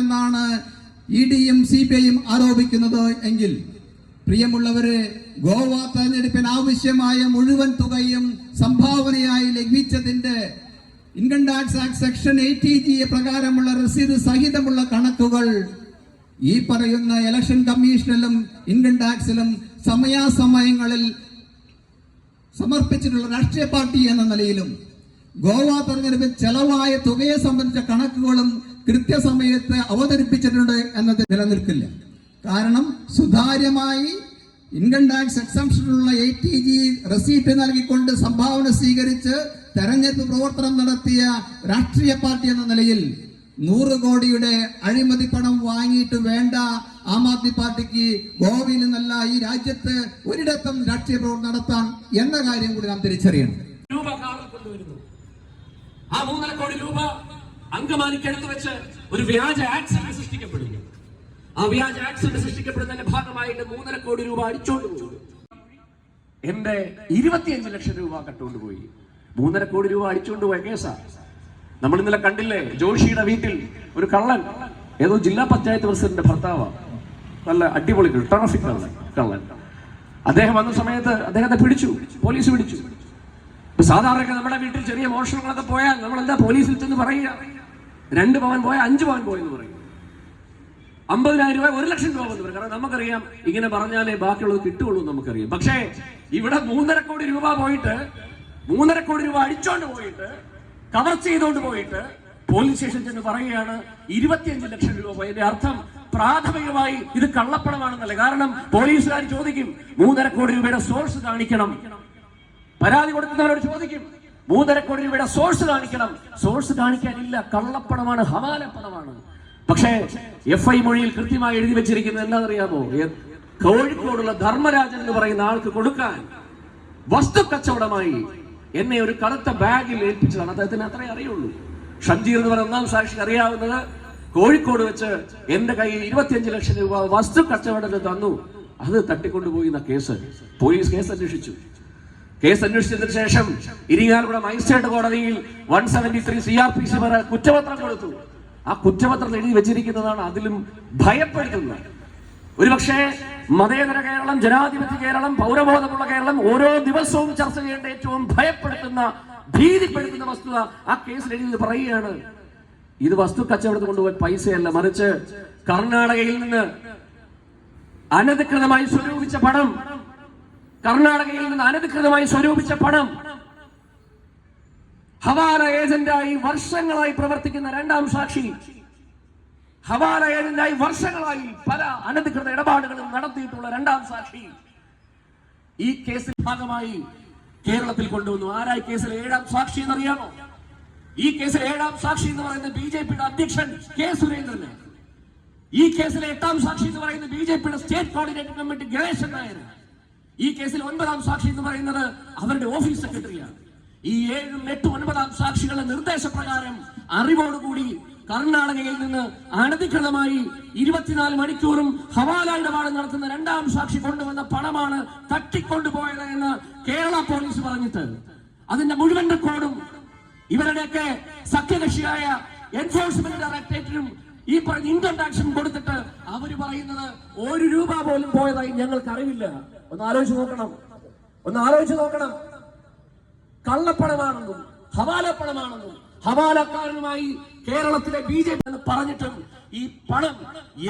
എന്നാണ് ഇഡിയും സിബിഐയും ആരോപിക്കുന്നത് എങ്കിൽ, പ്രിയമുള്ളവരെ, ഗോവ തെരഞ്ഞെടുപ്പിന് ആവശ്യമായ മുഴുവൻ തുകയും സംഭാവനയായി ലഭിച്ചതിന്റെ income tax act section 80G പ്രകാരമുള്ള രസീത് സഹിതമുള്ള കണക്കുകൾ ഈ പറയുന്ന ഇലക്ഷൻ കമ്മീഷനിലും ഇൻകം ടാക്സിലും സമയാസമയങ്ങളിൽ സമർപ്പിച്ചിട്ടുള്ള രാഷ്ട്രീയ പാർട്ടി എന്ന നിലയിലും ഗോവ തെരഞ്ഞെടുപ്പിൽ ചെലവായ തുകയെ സംബന്ധിച്ച കണക്കുകളും കൃത്യസമയത്ത് അവതരിപ്പിച്ചിട്ടുണ്ട് എന്നത് നിലനിൽക്കില്ല. കാരണം സുതാര്യമായി ഇൻകം ടാക്സ് എക്സംഷനുള്ള 80G റെസീറ്റ് നൽകിക്കൊണ്ട് സംഭാവന സ്വീകരിച്ച് തെരഞ്ഞെടുപ്പ് പ്രവർത്തനം നടത്തിയ രാഷ്ട്രീയ പാർട്ടി എന്ന നിലയിൽ 100 കോടിയുടെ അഴിമതി പണം വാങ്ങിയിട്ട് വേണ്ട ആം ആദ്മി പാർട്ടിക്ക് ഗോവയിൽ നിന്നല്ല ഈ രാജ്യത്ത് ഒരിടത്തും രാഷ്ട്രീയ പ്രവർത്തനം നടത്താൻ എന്ന കാര്യം കൂടി നാം തിരിച്ചറിയണം. ആ 3.5 കോടി രൂപ അങ്കമാലിക്കടുത്ത് വെച്ച് ഒരു വ്യാജ ആക്സിഡന്റ് സൃഷ്ടിക്കപ്പെടുന്നു. ആ വ്യാജ ആക്സിഡന്റ് സൃഷ്ടിക്കപ്പെടുന്നതിന്റെ ഭാഗമായിട്ട് 3.5 കോടി രൂപ അടിച്ചോണ്ട് പോയി. എന്റെ 25 ലക്ഷം രൂപ കട്ടുകൊണ്ടുപോയി. 3.5 കോടി രൂപ അടിച്ചുകൊണ്ട് പോയ കേസാ. നമ്മൾ ഇന്നലെ കണ്ടില്ലേ, ജോഷിയുടെ വീട്ടിൽ ഒരു കള്ളൻ, ഏതോ ജില്ലാ പഞ്ചായത്ത് പ്രസിഡന്റ് ഭർത്താവാണ്, നല്ല അടിപൊളി ടെറഫിക് കള്ളൻ. അദ്ദേഹം വന്ന സമയത്ത് അദ്ദേഹത്തെ പിടിച്ചു, പോലീസ് പിടിച്ചു. സാധാരണ നമ്മുടെ വീട്ടിൽ ചെറിയ മോഷണങ്ങളൊക്കെ പോയാൽ നമ്മളെന്താ പോലീസിൽ ചെന്ന് പറയുക, 2 പവൻ പോയാൽ 5 പവൻ പോയെന്ന് പറയും, 50,000 രൂപ 1 ലക്ഷം രൂപ എന്ന് പറയും. കാരണം നമുക്കറിയാം ഇങ്ങനെ പറഞ്ഞാലേ ബാക്കിയുള്ളത് കിട്ടുള്ളൂ നമുക്കറിയാം. പക്ഷേ ഇവിടെ 3.5 കോടി രൂപ പോയിട്ട്, 3.5 കോടി രൂപ അടിച്ചോണ്ട് പോയിട്ട്, കവർ ചെയ്തോണ്ട് പോയിട്ട് പോലീസ് സ്റ്റേഷൻ ചെന്ന് പറയുകയാണ് 25 ലക്ഷം രൂപ പോയതിന്റെ അർത്ഥം പ്രാഥമികമായി ഇത് കള്ളപ്പണമാണെന്നല്ല. കാരണം പോലീസുകാർ ചോദിക്കും 3.5 കോടി രൂപയുടെ സോഴ്സ് കാണിക്കണം, പരാതി കൊടുക്കുന്നവരോട് ചോദിക്കും 3.5 കോടി രൂപയുടെ സോഴ്സ് കാണിക്കണം. സോഴ്സ് കാണിക്കാനില്ല, കള്ളപ്പണമാണ്, ഹവാലപ്പണമാണ്. പക്ഷേ FI മൊഴിയിൽ കൃത്യമായി എഴുതി വെച്ചിരിക്കുന്നത് എന്താണെന്നറിയാമോ? കോഴിക്കോടുള്ള ധർമ്മരാജൻ എന്ന് പറയുന്ന ആൾക്ക് കൊടുക്കാൻ വസ്തു കച്ചവടമായി എന്നെ ഒരു കറുത്ത ബാഗിൽ ഏൽപ്പിച്ചതാണ്. അദ്ദേഹത്തിന് അത്രേ അറിയുള്ളൂ. ഷംജീർ എന്ന് പറയുന്ന 1ാം സാക്ഷിക്ക് അറിയാവുന്നത്, കോഴിക്കോട് വെച്ച് എന്റെ കയ്യിൽ 25 ലക്ഷം രൂപ വസ്തു കച്ചവടത്തിന് തന്നു, അത് തട്ടിക്കൊണ്ടുപോയി എന്ന കേസ്. പോലീസ് കേസ് അന്വേഷിച്ചു. കേസ് അന്വേഷിച്ചതിന് ശേഷം ഇരിങ്ങാലക്കുട മജിസ്ട്രേറ്റ് കോടതിയിൽ 173 CRPC കുറ്റപത്രം കൊടുത്തു. ആ കുറ്റപത്രം എഴുതി വെച്ചിരിക്കുന്നതാണ് അതിലും ഭയപ്പെടുത്തുന്നത്. ഒരുപക്ഷെ മതേതര കേരളം, ജനാധിപത്യ കേരളം, പൗരബോധമുള്ള കേരളം ഓരോ ദിവസവും ചർച്ച ചെയ്യേണ്ട ഏറ്റവും ഭയപ്പെടുത്തുന്ന, ഭീതിപ്പെടുത്തുന്ന വസ്തുത ആ കേസിൽ എഴുതി പറയുകയാണ്. ഇത് വസ്തു കച്ചവടത്തിൽ കൊണ്ടുപോയ പൈസയല്ല, മറിച്ച് കർണാടകയിൽ നിന്ന് അനധികൃതമായി സ്വരൂപിച്ച പണം, കർണാടകയിൽ നിന്ന് അനധികൃതമായി സ്വരൂപിച്ച പണം ഹവാല ഏജന്റായി വർഷങ്ങളായി പ്രവർത്തിക്കുന്ന 2ാം സാക്ഷി, ഹവാല ഏജന്റായി വർഷങ്ങളായി പല അനധികൃത ഇടപാടുകളും നടത്തിയിട്ടുള്ള 2ാം സാക്ഷി ഈ കേസിൽ ഭാഗമായി കേരളത്തിൽ കൊണ്ടുവന്നു. ആരായി കേസിൽ 7ാം സാക്ഷി എന്നറിയാമോ? ഈ കേസിൽ 7ാം സാക്ഷി എന്ന് പറയുന്നത് BJPയുടെ അധ്യക്ഷൻ K. സുരേന്ദ്രന്. ഈ കേസിലെ 8ാം സാക്ഷി എന്ന് പറയുന്നത് BJPയുടെ state coordinating committee Ganeshan Nair. ഈ കേസിൽ 9ാം സാക്ഷി എന്ന് പറയുന്നത് അവരുടെ ഓഫീസ് സെക്രട്ടറിയാണ്. ഈ 7, 8, 9 സാക്ഷികളുടെ നിർദ്ദേശപ്രകാരം അറിവോടുകൂടി കർണാടകയിൽ നിന്ന് അനധികൃതമായി 24 മണിക്കൂറും ഹവാല ഇടപാട് നടത്തുന്ന 2ാം സാക്ഷി കൊണ്ടുവന്ന പണമാണ് തട്ടിക്കൊണ്ടുപോയത് എന്ന് കേരള പോലീസ് പറഞ്ഞിട്ട് അതിന്റെ മുഴുവൻ റെക്കോർഡും ഇവരുടെയൊക്കെ സഖ്യകക്ഷിയായ എൻഫോഴ്സ്മെന്റ് ഡയറക്ടറേറ്റിനും ഈ പറഞ്ഞ ഇൻകം ടാക്സും കൊടുത്തിട്ട് അവർ പറയുന്നത് 1 രൂപ പോലും പോയതായി ഞങ്ങൾക്ക് അറിവില്ല. ഒന്ന് ആലോചിച്ച് നോക്കണം. കള്ളപ്പണമാണെന്നും ഹവാലപ്പണമാണെന്നും ഹവാലക്കാരനുമായി കേരളത്തിലെ BJP എന്ന് പറഞ്ഞിട്ടും ഈ പണം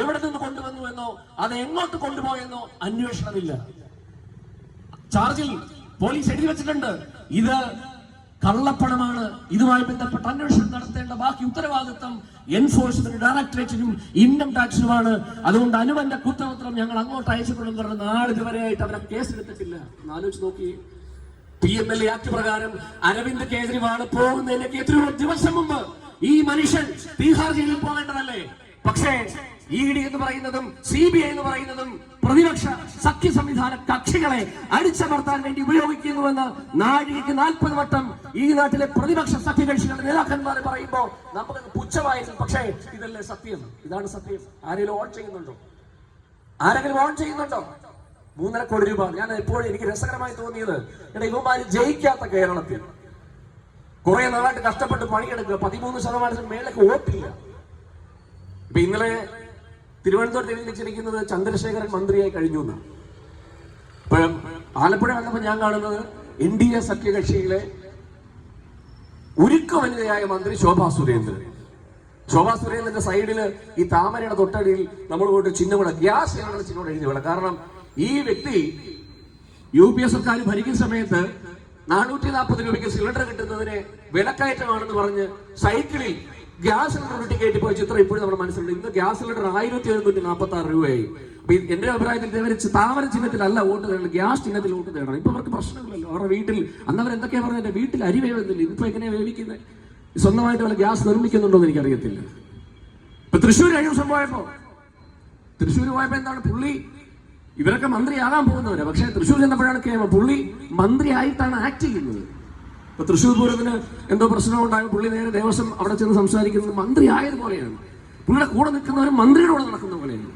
എവിടെ നിന്ന് കൊണ്ടുവന്നു എന്നോ അത് എങ്ങോട്ട് കൊണ്ടുപോയെന്നോ അന്വേഷണമില്ല. ചാർജിൽ പോലീസ് എഴുതി വെച്ചിട്ടുണ്ട്, ഇത് കള്ളപ്പണമാണ്, ഇതുമായി ബന്ധപ്പെട്ട അന്വേഷണം നടത്തേണ്ട ബാക്കി ഉത്തരവാദിത്വം എൻഫോഴ്സ്മെന്റ് ഡയറക്ടറേറ്റിനും ഇൻകം ടാക്സിനുമാണ്. അതുകൊണ്ട് അനുവന്റെ കുറ്റപത്രം ഞങ്ങൾ അങ്ങോട്ട് അയച്ചിട്ടുണ്ടെന്ന് പറഞ്ഞ നാളിതുവരെയായിട്ട് അവരെ കേസെടുത്തിട്ടില്ല. ആലോചിച്ച് നോക്കി. PMLA ആക്ട് പ്രകാരം അരവിന്ദ് കേജ്രിവാൾ പോകുന്നതിലേക്ക് എത്രയോ ദിവസം മുമ്പ് ഈ മനുഷ്യൻ ബീഹാർ ജയിലിൽ പോകേണ്ടതല്ലേ? പക്ഷേ ED എന്ന് പറയുന്നതും CBI എന്ന് പറയുന്നതും പ്രതിപക്ഷ സഖ്യ സംവിധാന കക്ഷികളെ അടിച്ചമർത്താൻ വേണ്ടി ഉപയോഗിക്കുന്നുവെന്ന് നാഴികയ്ക്ക് 40 വട്ടം ഈ നാട്ടിലെ പ്രതിപക്ഷ സഖ്യകക്ഷികളുടെ നേതാക്കന്മാർ പറയുമ്പോൾ നമുക്ക് പുച്ഛമായിരുന്നു. പക്ഷേ ഇതല്ലേ സത്യം? ഇതാണ് സത്യം. ആരെങ്കിലും ഓൺ ചെയ്യുന്നുണ്ടോ? 3.5 കോടി രൂപ. ഞാൻ എപ്പോഴും എനിക്ക് രസകരമായി തോന്നിയത്, ഇവന്മാര് ജയിക്കാത്ത കേരളത്തിൽ കുറെ നാളായിട്ട് കഷ്ടപ്പെട്ട് പണിയെടുക്കുക, 13% മേലേക്ക് വോട്ടില്ല. അപ്പൊ ഇന്നലെ തിരുവനന്തപുരത്ത് എഴുതി വെച്ചിരിക്കുന്നത് ചന്ദ്രശേഖരൻ മന്ത്രിയായി കഴിഞ്ഞു എന്നാണ്. ഇപ്പോഴും ആലപ്പുഴ വന്നപ്പോൾ ഞാൻ കാണുന്നത് NDA സഖ്യകക്ഷിയിലെ ഉരുക്ക വനിതയായ മന്ത്രി ശോഭാ സുരേന്ദ്രൻ. ശോഭാ സുരേന്ദ്രന്റെ സൈഡിൽ ഈ താമരയുടെ തൊട്ടടിയിൽ നമ്മൾ കൊണ്ട് ചിഹ്നമുള്ള ഗ്യാസ് സിലിണ്ടർ ചിഹ്നം എഴുതി വേണം. കാരണം ഈ വ്യക്തി UPA സർക്കാർ ഭരിക്കുന്ന സമയത്ത് 440 രൂപയ്ക്ക് സിലിണ്ടർ കിട്ടുന്നതിന് വിലക്കയറ്റമാണെന്ന് പറഞ്ഞ് സൈക്കിളിൽ ഗ്യാസ് സിലിണ്ടർ കയറ്റി പോയ ചിത്രം ഇപ്പോഴും നമ്മുടെ മനസ്സിലുണ്ട്. ഇന്ന് ഗ്യാസ് സിലിണ്ടർ 1746 രൂപയായി. അപ്പൊ എന്റെ അഭിപ്രായത്തിൽ താമര ചിഹ്നത്തിലല്ല വോട്ട് തേടണം, ഗ്യാസ് ചിഹ്നത്തിൽ വോട്ട് തേടണം. ഇപ്പൊ അവർക്ക് പ്രശ്നമില്ലല്ലോ. അവരുടെ വീട്ടിൽ അന്ന് അവർ എന്തൊക്കെയാ പറഞ്ഞത്, എന്റെ വീട്ടിൽ അരി വേവുന്നില്ല, ഇപ്പൊ എങ്ങനെയാ വേവിക്കുന്നത്, സ്വന്തമായിട്ട് വല്ല ഗ്യാസ് നിർമ്മിക്കുന്നുണ്ടോ എന്ന് എനിക്കറിയത്തില്ല. ഇപ്പൊ തൃശ്ശൂർ കഴിഞ്ഞ ദിവസം പോയപ്പോ എന്താണ് പുള്ളി, ഇവരൊക്കെ മന്ത്രിയാകാൻ പോകുന്നവരാ, പക്ഷെ തൃശ്ശൂർ ചെന്നപ്പോഴാണ് പുള്ളി മന്ത്രിയായിട്ടാണ് ആക്ട് ചെയ്യുന്നത്. ഇപ്പൊ തൃശ്ശൂർ പൂരത്തിന് എന്തോ പ്രശ്നം ഉണ്ടാകും, പുള്ളി നേരെ ദേവസ്വം അവിടെ ചെന്ന് സംസാരിക്കുന്നത് മന്ത്രി ആയതുപോലെയാണ്. പുള്ളിയുടെ കൂടെ നിൽക്കുന്നവരും മന്ത്രിയുടെ കൂടെ നടക്കുന്ന പോലെയാണ്.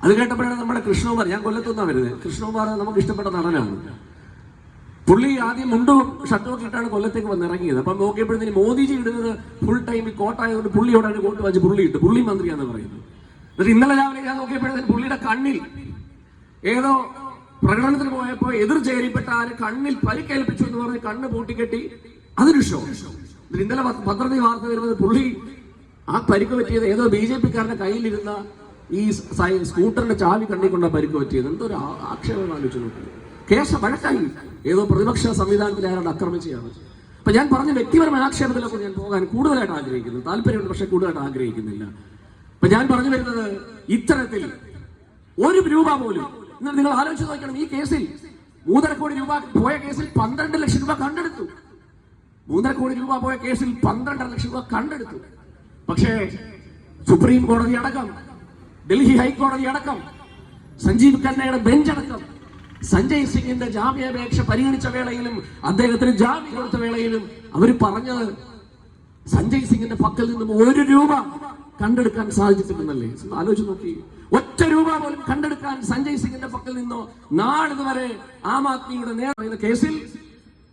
അത് കേട്ടപ്പോഴാണ് നമ്മുടെ കൃഷ്ണകുമാർ, ഞാൻ കൊല്ലത്തുനിന്നാണ് വരുന്നത്, കൃഷ്ണകുമാർ നമുക്ക് ഇഷ്ടപ്പെട്ട നടനാണ്. പുള്ളി ആദ്യം മുണ്ടും ഷർട്ടും ഒക്കെ ഇട്ടാണ് കൊല്ലത്തേക്ക് വന്നിറങ്ങിയത്. അപ്പം നോക്കിയപ്പോഴത്തേന് മോദിജി ഇടുന്നത് ഫുൾ ടൈം കോട്ടായതുകൊണ്ട് പുള്ളിയോടാണ് കോട്ട് വാച്ച് പുള്ളി ഇട്ട്, പുള്ളി മന്ത്രിയാന്ന് പറയുന്നത്. എന്നിട്ട് ഇന്നലെ രാവിലെ ഞാൻ നോക്കിയപ്പോഴത്തേന് പുള്ളിയുടെ കണ്ണിൽ ഏതോ പ്രകടനത്തിന് പോയപ്പോ എതിർ ചേരിപ്പെട്ട ആര് കണ്ണിൽ പരിക്കേൽപ്പിച്ചു എന്ന് പറഞ്ഞ് കണ്ണ് പൂട്ടിക്കെട്ടി അതൊരു ഷോ. ഇന്നലെ പത്രത്തിൽ വാർത്ത വരുന്നത് പുള്ളി ആ പരിക്ക് പറ്റിയത് ഏതോ BJP-കാരന്റെ കയ്യിലിരുന്ന ഈ സ്കൂട്ടറിന്റെ ചാവി കണ്ണിക്കൊണ്ടാ പരിക്ക് പറ്റിയത്. എന്തൊരു ആക്ഷേപം ആലോചിച്ച് നോക്കുന്നത്. കേസ് വഴക്കായി ഏതോ പ്രതിപക്ഷ സംവിധാനത്തിൽ ആരാണ് ആക്രമിച്ചാണ്. അപ്പൊ ഞാൻ പറഞ്ഞ വ്യക്തിപരമായ ആക്ഷേപത്തിലൊക്കെ ഞാൻ പോകാൻ കൂടുതലായിട്ട് ആഗ്രഹിക്കുന്നു, താല്പര്യമുണ്ട്, പക്ഷെ കൂടുതലായിട്ട് ആഗ്രഹിക്കുന്നില്ല. അപ്പൊ ഞാൻ പറഞ്ഞു വരുന്നത്, ഇത്തരത്തിൽ 1 രൂപ പോലും നിങ്ങൾ ആലോചിച്ച് നോക്കണം. ഈ കേസിൽ 3.5 കോടി രൂപ പോയ കേസിൽ 12 ലക്ഷം രൂപ കണ്ടെടുത്തു. 3.5 കോടി രൂപ പോയ കേസിൽ 12 ലക്ഷം രൂപ കണ്ടെടുത്തു. പക്ഷേ സുപ്രീം കോടതി അടക്കം, ഡൽഹി ഹൈക്കോടതി അടക്കം, സഞ്ജീവ് ഖന്നയുടെ ബെഞ്ച് അടക്കം സഞ്ജയ് സിംഗിന്റെ ജാമ്യാപേക്ഷ പരിഗണിച്ച വേളയിലും അദ്ദേഹത്തിന് ജാമ്യം കൊടുത്ത വേളയിലും അവർ പറഞ്ഞത് സഞ്ജയ് സിംഗിന്റെ പക്കൽ നിന്നും 1 രൂപ കണ്ടെടുക്കാൻ സാധിച്ചിട്ടുണ്ടെന്നല്ലേ. ആലോചിച്ച് നോക്കി, 1 രൂപ പോലും കണ്ടെടുക്കാൻ സഞ്ജയ് സിംഗിന്റെ പക്കൽ നിന്നോ നാളിതുവരെ ആം ആദ്മിയുടെ നേതാവ് കേസിൽ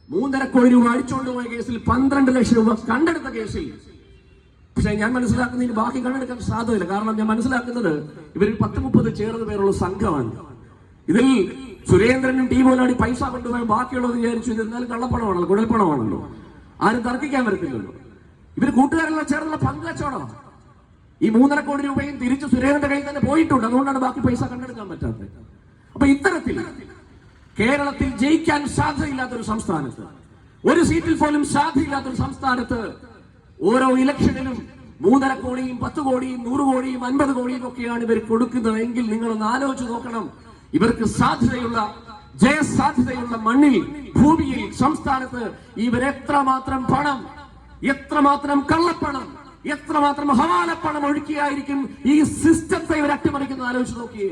3.5 കോടി രൂപ അടിച്ചുകൊണ്ടുപോയ കേസിൽ 12 ലക്ഷം രൂപ കണ്ടെടുത്ത കേസിൽ. പക്ഷെ ഞാൻ മനസ്സിലാക്കുന്നതിന് ബാക്കി കണ്ടെടുക്കാൻ സാധ്യതയില്ല. കാരണം ഞാൻ മനസ്സിലാക്കുന്നത് ഇവരിൽ 10-30 ചേർന്ന് പേരുള്ള സംഘമാണ്. ഇതിൽ സുരേന്ദ്രനും ടീമോലാടി പൈസ കൊണ്ടുപോയി ബാക്കിയുള്ളത് വിചാരിച്ചു ഇത് എന്നാലും കള്ളപ്പണമാണല്ലോ, കുഴൽപ്പണമാണല്ലോ, ആരും തർക്കിക്കാൻ വരത്തില്ലല്ലോ. ഇവര് കൂട്ടുകാരെല്ലാം ചേർന്നുള്ള പങ്കുവച്ചോടോ. ഈ 3.5 കോടി രൂപയും തിരിച്ച് സുരേന്ദ്രന്റെ കയ്യിൽ തന്നെ പോയിട്ടുണ്ട്. അതുകൊണ്ടാണ് ബാക്കി പൈസ കണ്ടെടുക്കാൻ പറ്റാത്തത്. അപ്പൊ ഇത്തരത്തിൽ കേരളത്തിൽ ജയിക്കാൻ സാധ്യതയില്ലാത്തൊരു സംസ്ഥാനത്ത്, ഒരു സീറ്റിൽ പോലും സാധ്യതയില്ലാത്തൊരു സംസ്ഥാനത്ത് ഓരോ ഇലക്ഷനിലും 3.5 കോടിയും 10 കോടിയും 100 കോടിയും 50 കോടിയും ഒക്കെയാണ് ഇവർ കൊടുക്കുന്നതെങ്കിൽ നിങ്ങളൊന്ന് ആലോചിച്ച് നോക്കണം. ഇവർക്ക് സാധ്യതയുള്ള, ജയസാധ്യതയുള്ള മണ്ണിൽ, ഭൂമിയിൽ, സംസ്ഥാനത്ത് ഇവരെത്രമാത്രം പണം, എത്രമാത്രം കള്ളപ്പണം, എത്രമാത്രം ഹവാലപ്പണം ഒഴുക്കിയായിരിക്കും ഈ സിസ്റ്റത്തെ ഇവർ അട്ടിമറിക്കുന്നത് ആലോചിച്ച് നോക്കിയേ.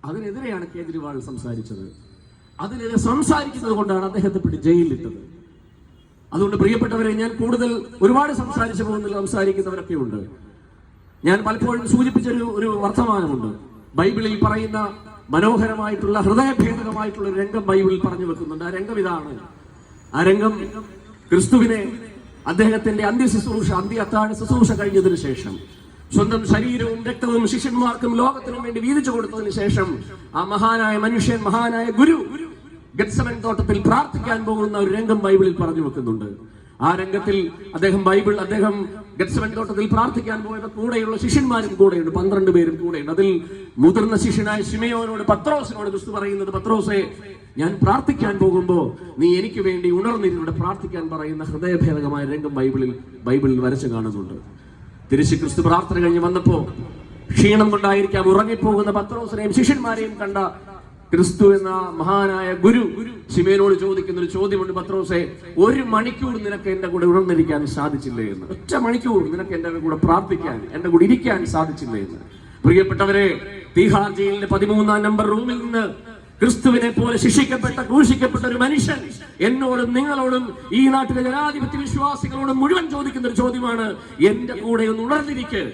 അതിനെതിരെയാണ് കേജ്രിവാൾ സംസാരിച്ചത്. അതിനെതിരെ സംസാരിക്കുന്നത് കൊണ്ടാണ് അദ്ദേഹത്തെ പിടിച്ച് ജയിലിലിട്ടത്. അതുകൊണ്ട് പ്രിയപ്പെട്ടവരെ, ഞാൻ കൂടുതൽ ഒരുപാട് സംസാരിച്ചു പോകുന്നില്ല, സംസാരിക്കുന്നവരൊക്കെ ഉണ്ട്. ഞാൻ പലപ്പോഴും സൂചിപ്പിച്ചൊരു വർത്തമാനമുണ്ട്. ബൈബിളിൽ പറയുന്ന മനോഹരമായിട്ടുള്ള ഹൃദയഭേദകമായിട്ടുള്ള ഒരു രംഗം ബൈബിളിൽ പറഞ്ഞു വെക്കുന്നുണ്ട്. ആ രംഗം ഇതാണ്. ആ രംഗം ക്രിസ്തുവിനെ അദ്ദേഹത്തിന്റെ അന്ത്യ ശുശ്രൂഷ കഴിഞ്ഞതിന് ശേഷം സ്വന്തം ശരീരവും രക്തവും ശിഷ്യന്മാർക്കും ലോകത്തിനും വേണ്ടി വീതിച്ചു കൊടുത്തതിന് ശേഷം ആ മഹാനായ മനുഷ്യൻ, മഹാനായ ഗുരു ഗെത്സമൻ തോട്ടത്തിൽ പ്രാർത്ഥിക്കാൻ പോകുന്ന ഒരു രംഗം ബൈബിളിൽ പറഞ്ഞു വെക്കുന്നുണ്ട്. ആ രംഗത്തിൽ അദ്ദേഹം ഗെത്സമൻ തോട്ടത്തിൽ പ്രാർത്ഥിക്കാൻ പോയത് കൂടെയുള്ള ശിഷ്യന്മാരും കൂടെയുണ്ട്, 12 പേരും കൂടെയുണ്ട്. അതിൽ മുതിർന്ന ശിഷ്യനായ ശിമയോനോട്, പത്രോസിനോട് ക്രിസ്തു പറയുന്നത്, പത്രോസേ, ഞാൻ പ്രാർത്ഥിക്കാൻ പോകുമ്പോ നീ എനിക്ക് വേണ്ടി ഉണർന്നിരുന്നിവിടെ പ്രാർത്ഥിക്കാൻ പറയുന്ന ഹൃദയഭേദകമായ രംഗം ബൈബിളിൽ വരച്ചു കാണുന്നുണ്ട്. തിരിച്ച് ക്രിസ്തു പ്രാർത്ഥന കഴിഞ്ഞ് വന്നപ്പോ ക്ഷീണം കൊണ്ടായിരിക്കാം ഉറങ്ങിപ്പോകുന്ന പത്രോസിനെയും ശിഷ്യന്മാരെയും കണ്ട ക്രിസ്തു എന്ന മഹാനായ ഗുരു ശിമയോനോട് ചോദിക്കുന്ന ഒരു ചോദ്യമുണ്ട്. പത്രോസേ, 1 മണിക്കൂർ നിനക്ക് എന്റെ കൂടെ ഉണർന്നിരിക്കാൻ സാധിച്ചില്ലേ എന്ന്? 1 മണിക്കൂർ നിനക്ക് എന്റെ കൂടെ പ്രാർത്ഥിക്കാൻ, എന്റെ കൂടെ ഇരിക്കാൻ സാധിച്ചില്ലേ എന്ന്? പ്രിയപ്പെട്ടവരെ, തീഹാർ ജയിലിന്റെ 13-ാം നമ്പർ റൂമിൽ നിന്ന് ക്രിസ്തുവിനെ പോലെ ശിക്ഷിക്കപ്പെട്ട, ക്രൂശിക്കപ്പെട്ട ഒരു മനുഷ്യൻ എന്നോടും നിങ്ങളോടും ഈ നാട്ടിലെ ജനാധിപത്യ വിശ്വാസികളോടും മുഴുവൻ ചോദിക്കുന്ന ഒരു ചോദ്യമാണ്, എന്റെ കൂടെ ഒന്ന് ഉണർന്നിരിക്കുക,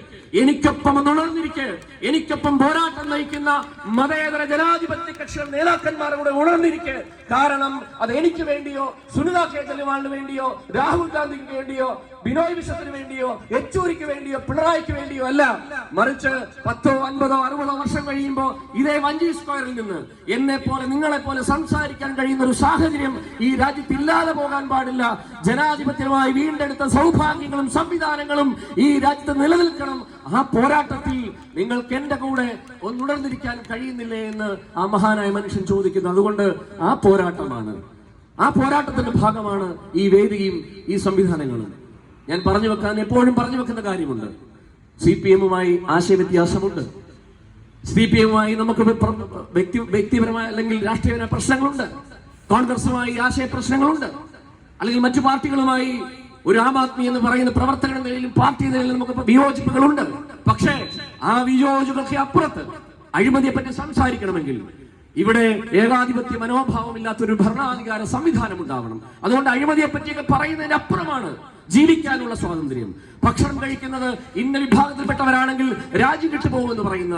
എനിക്കൊപ്പം ഉണർന്നിരിക്കെ, എനിക്കൊപ്പം പോരാട്ടം നയിക്കുന്ന മതേതര ജനാധിപത്യ കക്ഷികൾ നേതാക്കന്മാർ കൂടെ ഉണർന്നിരിക്കെ. കാരണം അത് എനിക്ക് വേണ്ടിയോ സുനിത കേജരിവാളിന് വേണ്ടിയോ രാഹുൽ ഗാന്ധിക്ക് വേണ്ടിയോ ബിനോയ് വിശ്വത്തിന് വേണ്ടിയോ യെച്ചൂരിക്ക് വേണ്ടിയോ പിണറായിക്ക് വേണ്ടിയോ അല്ല, മറിച്ച് 10, 50, 60 വർഷം കഴിയുമ്പോൾ ഇതേ വഞ്ചി സ്ക്വയറിൽ നിന്ന് എന്നെ പോലെ നിങ്ങളെ പോലെ സംസാരിക്കാൻ കഴിയുന്ന ഒരു സാഹചര്യം ഈ രാജ്യത്ത് ഇല്ലാതെ പോകാൻ പാടില്ല. ജനാധിപത്യമായി വീണ്ടെടുത്ത സൗഭാഗ്യങ്ങളും സംവിധാനങ്ങളും ഈ രാജ്യത്ത് നിലനിൽക്കണം. ആ പോരാട്ടത്തിൽ നിങ്ങൾക്ക് എന്റെ കൂടെ ഒന്നുണർന്നിരിക്കാൻ കഴിയുന്നില്ലേ എന്ന് ആ മഹാനായ മനുഷ്യൻ ചോദിക്കുന്നു. അതുകൊണ്ട് ആ പോരാട്ടമാണ്, ആ പോരാട്ടത്തിന്റെ ഭാഗമാണ് ഈ വേദിയും ഈ സംവിധാനങ്ങളും. ഞാൻ പറഞ്ഞു വെക്കാൻ എപ്പോഴും പറഞ്ഞു വെക്കുന്ന കാര്യമുണ്ട്. CPM-മായി ആശയവ്യത്യാസമുണ്ട്. CPM-മായി നമുക്ക് വ്യക്തിപരമായ അല്ലെങ്കിൽ രാഷ്ട്രീയപരമായ പ്രശ്നങ്ങളുണ്ട്. കോൺഗ്രസുമായി ആശയ പ്രശ്നങ്ങളുണ്ട്. അല്ലെങ്കിൽ മറ്റു പാർട്ടികളുമായി ഒരു ആം ആദ്മി എന്ന് പറയുന്ന പ്രവർത്തകരുടെ നിലയിലും പാർട്ടി നിലയിലും നമുക്ക് വിയോജിപ്പുകളുണ്ട്. പക്ഷേ ആ വിയോജിപ്പുകൾക്ക് അപ്പുറത്ത് അഴിമതിയെ പറ്റി സംസാരിക്കണമെങ്കിൽ ഇവിടെ ഏകാധിപത്യ മനോഭാവമില്ലാത്തൊരു ഭരണാധികാര സംവിധാനം ഉണ്ടാവണം. അതുകൊണ്ട് അഴിമതിയെ പറ്റിയൊക്കെ പറയുന്നതിന് അപ്പുറമാണ് ജീവിക്കാനുള്ള സ്വാതന്ത്ര്യം. ഭക്ഷണം കഴിക്കുന്നത് ഇന്ന വിഭാഗത്തിൽപ്പെട്ടവരാണെങ്കിൽ രാജ്യം വിട്ടുപോകുമെന്ന് പറയുന്ന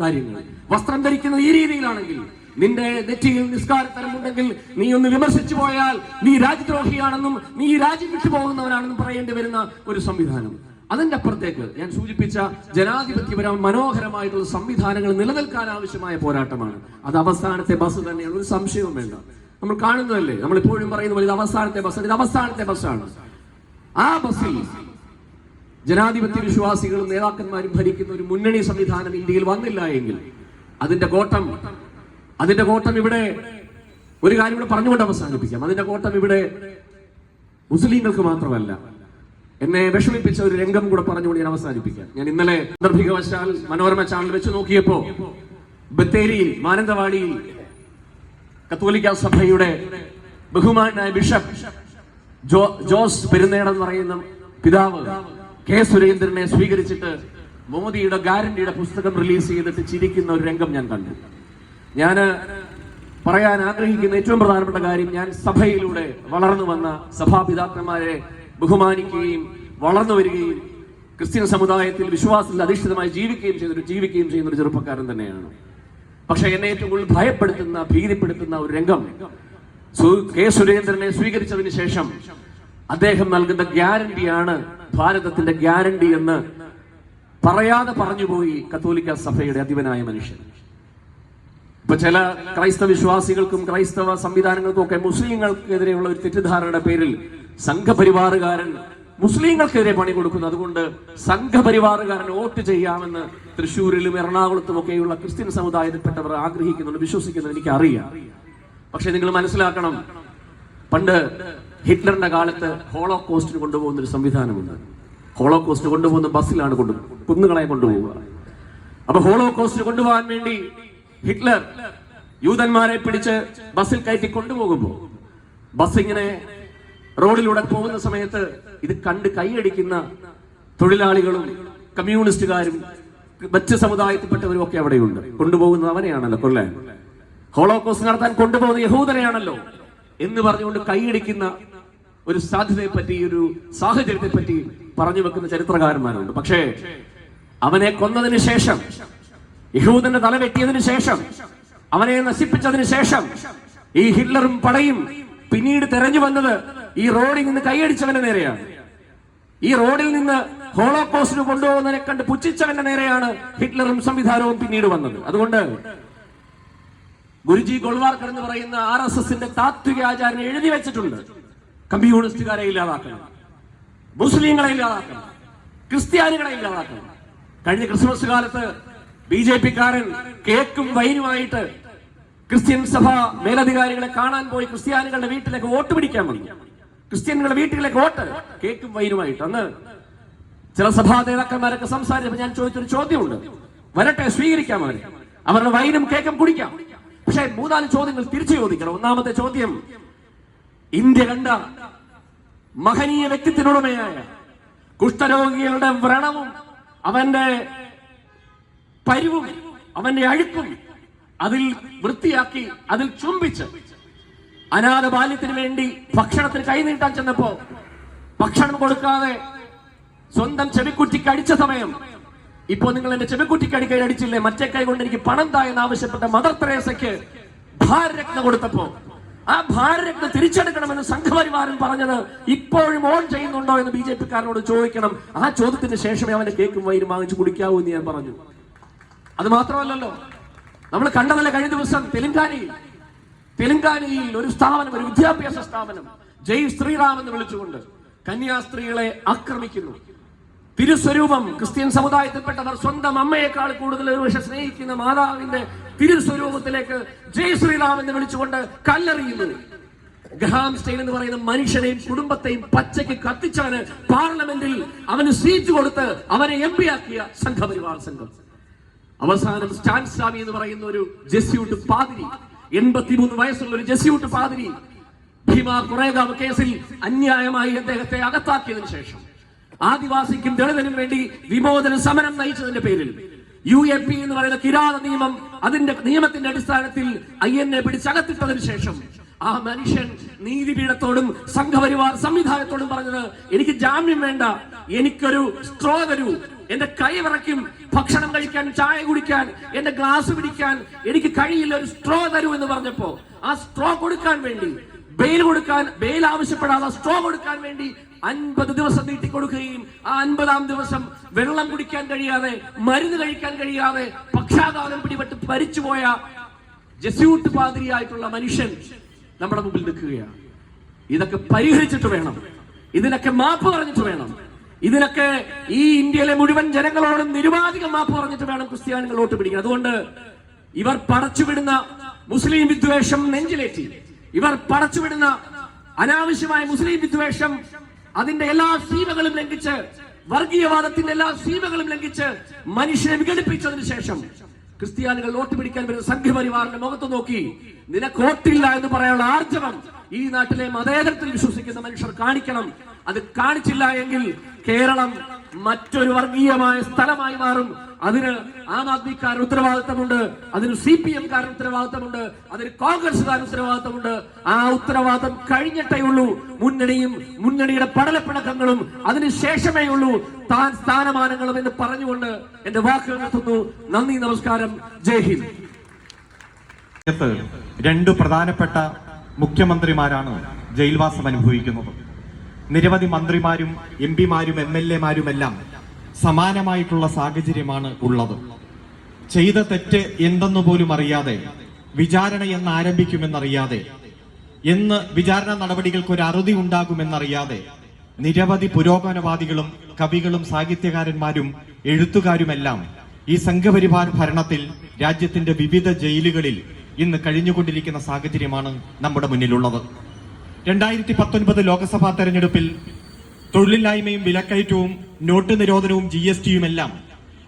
കാര്യങ്ങൾ, വസ്ത്രം ധരിക്കുന്നത് ഈ രീതിയിലാണെങ്കിൽ, നിന്റെ നെറ്റിയിൽ നിസ്കാരത്തരമുണ്ടെങ്കിൽ നീ ഒന്ന് വിമർശിച്ചു പോയാൽ നീ രാജ്യദ്രോഹിയാണെന്നും നീ രാജ്യം വിട്ടുപോകുന്നവരാണെന്നും പറയേണ്ടി വരുന്ന ഒരു സംവിധാനം. അതിന്റെ അപ്പുറത്തേക്ക് ഞാൻ സൂചിപ്പിച്ച ജനാധിപത്യപരം മനോഹരമായിട്ടുള്ള സംവിധാനങ്ങൾ നിലനിൽക്കാൻ ആവശ്യമായ പോരാട്ടമാണ്. അത് അവസാനത്തെ ബസ് തന്നെയാണ്, ഒരു സംശയവും വേണ്ട. നമ്മൾ കാണുന്നതല്ലേ, നമ്മൾ ഇപ്പോഴും പറയുന്ന പോലെ ഇത് അവസാനത്തെ ബസ്, ഇത് അവസാനത്തെ ബസ്സാണ്. ആ ബസ്സിൽ ജനാധിപത്യ വിശ്വാസികളും നേതാക്കന്മാരും ഭരിക്കുന്ന ഒരു മുന്നണി സംവിധാനം ഇന്ത്യയിൽ വന്നില്ല എങ്കിൽ അതിന്റെ കോട്ടം ഇവിടെ ഒരു കാര്യം കൂടെ പറഞ്ഞുകൊണ്ട് അവസാനിപ്പിക്കാം. അതിന്റെ കോട്ടം ഇവിടെ മുസ്ലിങ്ങൾക്ക് മാത്രമല്ല. എന്നെ വിഷമിപ്പിച്ച ഒരു രംഗം കൂടെ പറഞ്ഞുകൊണ്ട് ഞാൻ അവസാനിപ്പിക്കാം. ഞാൻ ഇന്നലെ സന്ദർഭികവശാൽ മനോരമ ചാനൽ വെച്ച് നോക്കിയപ്പോ ബത്തേരിയിൽ മാനന്തവാടിയിൽ കത്തോലിക്ക സഭയുടെ ബഹുമാനായ ബിഷപ്പ് ജോസ് പെരുന്നേടം എന്ന് പറയുന്ന പിതാവ് കെ സുരേന്ദ്രനെ സ്വീകരിച്ചിട്ട് മോദിയുടെ ഗ്യാരണ്ടിയുടെ പുസ്തകം റിലീസ് ചെയ്തിട്ട് ചിരിക്കുന്ന ഒരു രംഗം ഞാൻ കണ്ടു. ഞാൻ പറയാൻ ആഗ്രഹിക്കുന്ന ഏറ്റവും പ്രധാനപ്പെട്ട കാര്യം, ഞാൻ സഭയിലൂടെ വളർന്നു വന്ന സഭാപിതാക്കന്മാരെ ബഹുമാനിക്കുകയും വളർന്നു വരികയും ക്രിസ്ത്യൻ സമുദായത്തിൽ വിശ്വാസത്തിൽ അധിഷ്ഠിതമായി ജീവിക്കുകയും ചെയ്യുന്ന ഒരു ചെറുപ്പക്കാരൻ തന്നെയാണ്. പക്ഷെ എന്നെ ഏറ്റവും കൂടുതൽ ഭയപ്പെടുത്തുന്ന ഭീതിപ്പെടുത്തുന്ന ഒരു രംഗം, കെ സുരേന്ദ്രനെ സ്വീകരിച്ചതിന് ശേഷം അദ്ദേഹം നൽകുന്ന ഗ്യാരണ്ടിയാണ് ഭാരതത്തിന്റെ ഗ്യാരണ്ടി എന്ന് പറയാതെ പറഞ്ഞുപോയി കത്തോലിക്ക സഭയുടെ അധിപനായ മനുഷ്യൻ. ഇപ്പൊ ചില ക്രൈസ്തവ വിശ്വാസികൾക്കും ക്രൈസ്തവ സംവിധാനങ്ങൾക്കും ഒക്കെ മുസ്ലിങ്ങൾക്കെതിരെയുള്ള ഒരു തെറ്റിദ്ധാരണയുടെ പേരിൽ സംഘപരിവാറുകാരൻ മുസ്ലിങ്ങൾക്കെതിരെ പണി കൊടുക്കുന്നു, അതുകൊണ്ട് സംഘപരിവാറുകാരൻ വോട്ട് ചെയ്യാമെന്ന് തൃശ്ശൂരിലും എറണാകുളത്തും ഒക്കെയുള്ള ക്രിസ്ത്യൻ സമുദായത്തിൽപ്പെട്ടവർ ആഗ്രഹിക്കുന്നുണ്ട്, വിശ്വസിക്കുന്നത് എനിക്കറിയാം. പക്ഷെ നിങ്ങൾ മനസ്സിലാക്കണം, പണ്ട് ഹിറ്റ്ലറിന്റെ കാലത്ത് ഹോളോകോസ്റ്റിന് കൊണ്ടുപോകുന്ന ഒരു സംവിധാനമുണ്ട്. ഹോളോകോസ്റ്റ് കൊണ്ടുപോകുന്ന ബസ്സിലാണ് കുന്നുകളെ കൊണ്ടുപോവുക. അപ്പൊ ഹോളോകോസ്റ്റിന് കൊണ്ടുപോകാൻ വേണ്ടി ഹിറ്റ്ലർ യൂതന്മാരെ പിടിച്ച് ബസ്സിൽ കയറ്റി കൊണ്ടുപോകുമ്പോൾ ബസ് ഇങ്ങനെ റോഡിലൂടെ പോകുന്ന സമയത്ത് ഇത് കണ്ട് കൈയടിക്കുന്ന തൊഴിലാളികളും കമ്മ്യൂണിസ്റ്റുകാരും മറ്റ് സമുദായത്തിൽപ്പെട്ടവരും ഒക്കെ അവിടെയുണ്ട്. കൊണ്ടുപോകുന്നത് അവനെയാണല്ലോ കൊല്ലാൻ, ഹോളോകോസ്റ്റ് നടത്താൻ കൊണ്ടുപോകുന്ന യഹൂദനെയാണല്ലോ എന്ന് പറഞ്ഞുകൊണ്ട് കൈയടിക്കുന്ന ഒരു സാധ്യതയെപ്പറ്റി, ഒരു സാഹചര്യത്തെ പറ്റി പറഞ്ഞു വെക്കുന്ന ചരിത്രകാരന്മാരുണ്ട്. പക്ഷേ അവനെ കൊന്നതിന് ശേഷം, യഹൂദന്റെ തല വെട്ടിയതിനു ശേഷം, അവനെ നശിപ്പിച്ചതിന് ശേഷം ഈ ഹിറ്റ്ലറും പടയും പിന്നീട് തെരഞ്ഞു വന്നത് ഈ റോഡിൽ നിന്ന് കൈയടിച്ചവന്റെ നേരെയാണ്. ഈ റോഡിൽ നിന്ന് ഹോളോകോസ്റ്റിന് കൊണ്ടുപോകുന്നതിനെ കണ്ട് പുച്ഛിച്ചവന്റെ നേരെയാണ് ഹിറ്റ്ലറും സംവിധാനവും പിന്നീട് വന്നത്. അതുകൊണ്ട് ഗുരുജി ഗോൾവാർക്കർ എന്ന് പറയുന്ന RSSന്റെ താത്വിക ആചാര്യനെ എഴുതി വെച്ചിട്ടുണ്ട്, കമ്മ്യൂണിസ്റ്റുകാരെ ഇല്ലാതാക്കണം, മുസ്ലിങ്ങളെ ഇല്ലാതാക്കണം, ക്രിസ്ത്യാനികളെ ഇല്ലാതാക്കണം. കഴിഞ്ഞ ക്രിസ്മസ് കാലത്ത് BJP-കാരൻ കേക്കും വൈനുമായിട്ട് ക്രിസ്ത്യൻ സഭ മേലധികാരികളെ കാണാൻ പോയി ക്രിസ്ത്യാനികളുടെ വീട്ടിലേക്ക് വോട്ട് പിടിക്കാൻ വന്നു. ക്രിസ്ത്യാനികളുടെ വീട്ടിലേക്ക് വോട്ട്, കേക്കും വൈനുമായിട്ട്. അന്ന് ചില സഭാ നേതാക്കന്മാരൊക്കെ സംസാരിച്ചപ്പോൾ ഞാൻ ചോദിച്ചൊരു ചോദ്യമുണ്ട്, വരട്ടെ സ്വീകരിക്കാം അവരുടെ വൈനും കേക്കും കുടിക്കാം. പക്ഷെ 3-4 ചോദ്യങ്ങൾ തിരിച്ചു ചോദിക്കണം. ഒന്നാമത്തെ ചോദ്യം, ഇന്ത്യ കണ്ട മഹനീയ വ്യക്തിത്വത്തിനുടമയായ കുഷ്ഠരോഗികളുടെ വ്രണവും അവന്റെ പരിവും അവന്റെ അഴുക്കും അതിൽ വൃത്തിയാക്കി അതിൽ ചുംബിച്ച് അനാഥ ബാല്യത്തിന് വേണ്ടി ഭക്ഷണത്തിന് കൈനീട്ടാൻ ചെന്നപ്പോ ഭക്ഷണം കൊടുക്കാതെ സ്വന്തം ചെവിക്കുറ്റിക്ക് അടിച്ച സമയം ഇപ്പോ നിങ്ങൾ എന്റെ ചെവിക്കുട്ടിക്കടി കൈ അടിച്ചില്ലേ, മറ്റേ കൈ കൊണ്ട് എനിക്ക് പണം താ എന്ന് ആവശ്യപ്പെട്ട മദർ തെരേസയ്ക്ക് ഭാരരത്ന കൊടുത്തപ്പോ ആ ഭാരരത്ന തിരിച്ചെടുക്കണമെന്ന് സംഘപരിവാരൻ പറഞ്ഞത് ഇപ്പോഴും ഓൺ ചെയ്യുന്നുണ്ടോ എന്ന് BJP കാരനോട് ചോദിക്കണം. ആ ചോദ്യത്തിന് ശേഷമേ അവന്റെ കേക്കും വൈരും വാങ്ങിച്ചു കുടിക്കാവൂ എന്ന് ഞാൻ പറഞ്ഞു. അത് മാത്രമല്ലല്ലോ, നമ്മൾ കണ്ടതല്ല കഴിഞ്ഞ ദിവസം തെലങ്കാനയിൽ ഒരു സ്ഥാപനം, ഒരു വിദ്യാഭ്യാസ സ്ഥാപനം ജയ് ശ്രീറാം എന്ന് വിളിച്ചുകൊണ്ട് കന്യാസ്ത്രീകളെ ആക്രമിക്കുന്നു. തിരുസ്വരൂപം ക്രിസ്ത്യൻ സമുദായത്തിൽപ്പെട്ടവർ സ്വന്തം അമ്മയെക്കാൾ കൂടുതൽ ഒരുപക്ഷെ സ്നേഹിക്കുന്ന മാതാവിന്റെ തിരുസ്വരൂപത്തിലേക്ക് ജയ് ശ്രീറാം എന്ന് വിളിച്ചുകൊണ്ട് കല്ലെറിയുന്നു. ഗ്രഹാം സ്റ്റെയിൻ എന്ന് പറയുന്ന മനുഷ്യനെയും കുടുംബത്തെയും പച്ചയ്ക്ക് കത്തിച്ചവന് പാർലമെന്റിൽ അവന് സീറ്റ് കൊടുത്ത് അവനെ MP ആക്കിയ സംഘപരിവാർ സംഘം. അവസാനം സ്റ്റാൻ സ്വാമി എന്ന് പറയുന്ന ഒരു ജെസ്യൂട്ട് പാതിരി, 83 വയസ്സുള്ള ഒരു ജെസ്യൂട്ട് പാതിരി ഭീമാ കൊറേഗാവ് കേസിൽ അന്യായമായി അദ്ദേഹത്തെ അകത്താക്കിയതിനു ശേഷം ആദിവാസിക്കും ദളിതനും വേണ്ടി വിമോചന സമരം നയിച്ചതിന്റെ പേരിൽ UAP എന്ന് പറയുന്ന കിരാത നിയമം, അതിന്റെ നിയമത്തിന്റെ അടിസ്ഥാനത്തിൽ INA പിടിച്ചകത്തിട്ടതിനു ശേഷം ആ മനുഷ്യൻ നീതിപീഠത്തോടും സംഘപരിവാർ സംവിധാനത്തോടും പറഞ്ഞത്, എനിക്ക് ജാമ്യം വേണ്ട, എനിക്കൊരു സ്ട്രോ തരൂ, എന്റെ കൈ വിറയ്ക്കും, ഭക്ഷണം കഴിക്കാൻ, ചായ കുടിക്കാൻ, എന്റെ ഗ്ലാസ് പിടിക്കാൻ എനിക്ക് കഴിയില്ല, ഒരു സ്ട്രോ തരൂ എന്ന് പറഞ്ഞപ്പോ ആ സ്ട്രോ കൊടുക്കാൻ വേണ്ടി ബെയിൽ ആവശ്യപ്പെടാതെ സ്ട്രോ കൊടുക്കാൻ വേണ്ടി 50 ദിവസം നീട്ടിക്കൊടുക്കുകയും ആ 50-ാം ദിവസം വെള്ളം കുടിക്കാൻ കഴിയാതെ, മരുന്ന് കഴിക്കാൻ കഴിയാതെ, പക്ഷാഘാതം പിടിപെട്ട് മരിച്ചുപോയ ജെസ്യൂട്ട് പാതിരിയായിട്ടുള്ള മനുഷ്യൻ നമ്മുടെ മുമ്പിൽ നിൽക്കുകയാണ്. ഇതൊക്കെ പരിഹരിച്ചിട്ട് വേണം, ഇതിനൊക്കെ മാപ്പ് പറഞ്ഞിട്ട് വേണം, ഇതിനൊക്കെ ഈ ഇന്ത്യയിലെ മുഴുവൻ ജനങ്ങളോടും നിരുപാധികം മാപ്പ് പറഞ്ഞിട്ട് വേണം ക്രിസ്ത്യാനികൾ വോട്ട് പിടിക്കാൻ. അതുകൊണ്ട് ഇവർ പടച്ചുവിടുന്ന മുസ്ലിം വിദ്വേഷം നെഞ്ചിലേറ്റി, ഇവർ പടച്ചുവിടുന്ന അനാവശ്യമായ മുസ്ലിം വിദ്വേഷം അതിന്റെ എല്ലാ സീമകളും ലംഘിച്ച്, വർഗീയവാദത്തിന്റെ എല്ലാ സീമകളും ലംഘിച്ച് മനുഷ്യനെ വിഘടിപ്പിച്ചതിന് ശേഷം ക്രിസ്ത്യാനികൾ വോട്ട് പിടിക്കാൻ വരുന്ന സംഘപരിവാറിന്റെ മുഖത്ത് നോക്കി നിനക്ക് വോട്ടില്ല എന്ന് പറയാനുള്ള ആർജവം ഈ നാട്ടിലെ മതേതരത്തിൽ വിശ്വസിക്കുന്ന മനുഷ്യർ കാണിക്കണം. അത് കാണിച്ചില്ല എങ്കിൽ കേരളം മറ്റൊരു വർഗീയമായ സ്ഥലമായി മാറും. അതിന് ആം ആദ്മിക്കാരൻ ഉത്തരവാദിത്തമുണ്ട്, അതിന് CPM കാരൻ ഉത്തരവാദിത്തമുണ്ട്, അതിന് കോൺഗ്രസ്സുകാരൻ ഉത്തരവാദിത്തമുണ്ട്. ആ ഉത്തരവാദിത്തം കഴിഞ്ഞിട്ടേ ഉള്ളൂ മുന്നണിയുടെ പടലപ്പിണക്കങ്ങളും അതിനുശേഷമേ ഉള്ളൂ താൻ സ്ഥാനമാനങ്ങളും എന്ന് പറഞ്ഞുകൊണ്ട് എന്റെ വാക്കുകൾ നിർത്തുന്നു. നന്ദി, നമസ്കാരം, ജയ് ഹിന്ദ്. രണ്ടു പ്രധാനപ്പെട്ട മുഖ്യമന്ത്രിമാരാണ് ജയിൽവാസം അനുഭവിക്കുന്നത്. നിരവധി മന്ത്രിമാരും MP-മാരും MLA-മാരുമെല്ലാം സമാനമായിട്ടുള്ള സാഹചര്യമാണ് ഉള്ളത്. ചെയ്ത തെറ്റ് എന്തെന്ന് പോലും അറിയാതെ, വിചാരണ എന്ന് ആരംഭിക്കുമെന്നറിയാതെ, എന്ന് വിചാരണ നടപടികൾക്ക് ഒരു അറുതി ഉണ്ടാകുമെന്നറിയാതെ നിരവധി പുരോഗമനവാദികളും കവികളും സാഹിത്യകാരന്മാരും എഴുത്തുകാരുമെല്ലാം ഈ സംഘപരിവാർ ഭരണത്തിൽ രാജ്യത്തിന്റെ വിവിധ ജയിലുകളിൽ ഇന്ന് കഴിഞ്ഞുകൊണ്ടിരിക്കുന്ന സാഹചര്യമാണ് നമ്മുടെ മുന്നിലുള്ളത്. 2019 ലോക്സഭാ തെരഞ്ഞെടുപ്പിൽ തൊഴിലില്ലായ്മയും വിലക്കയറ്റവും നോട്ട് നിരോധനവും GST-യും എല്ലാം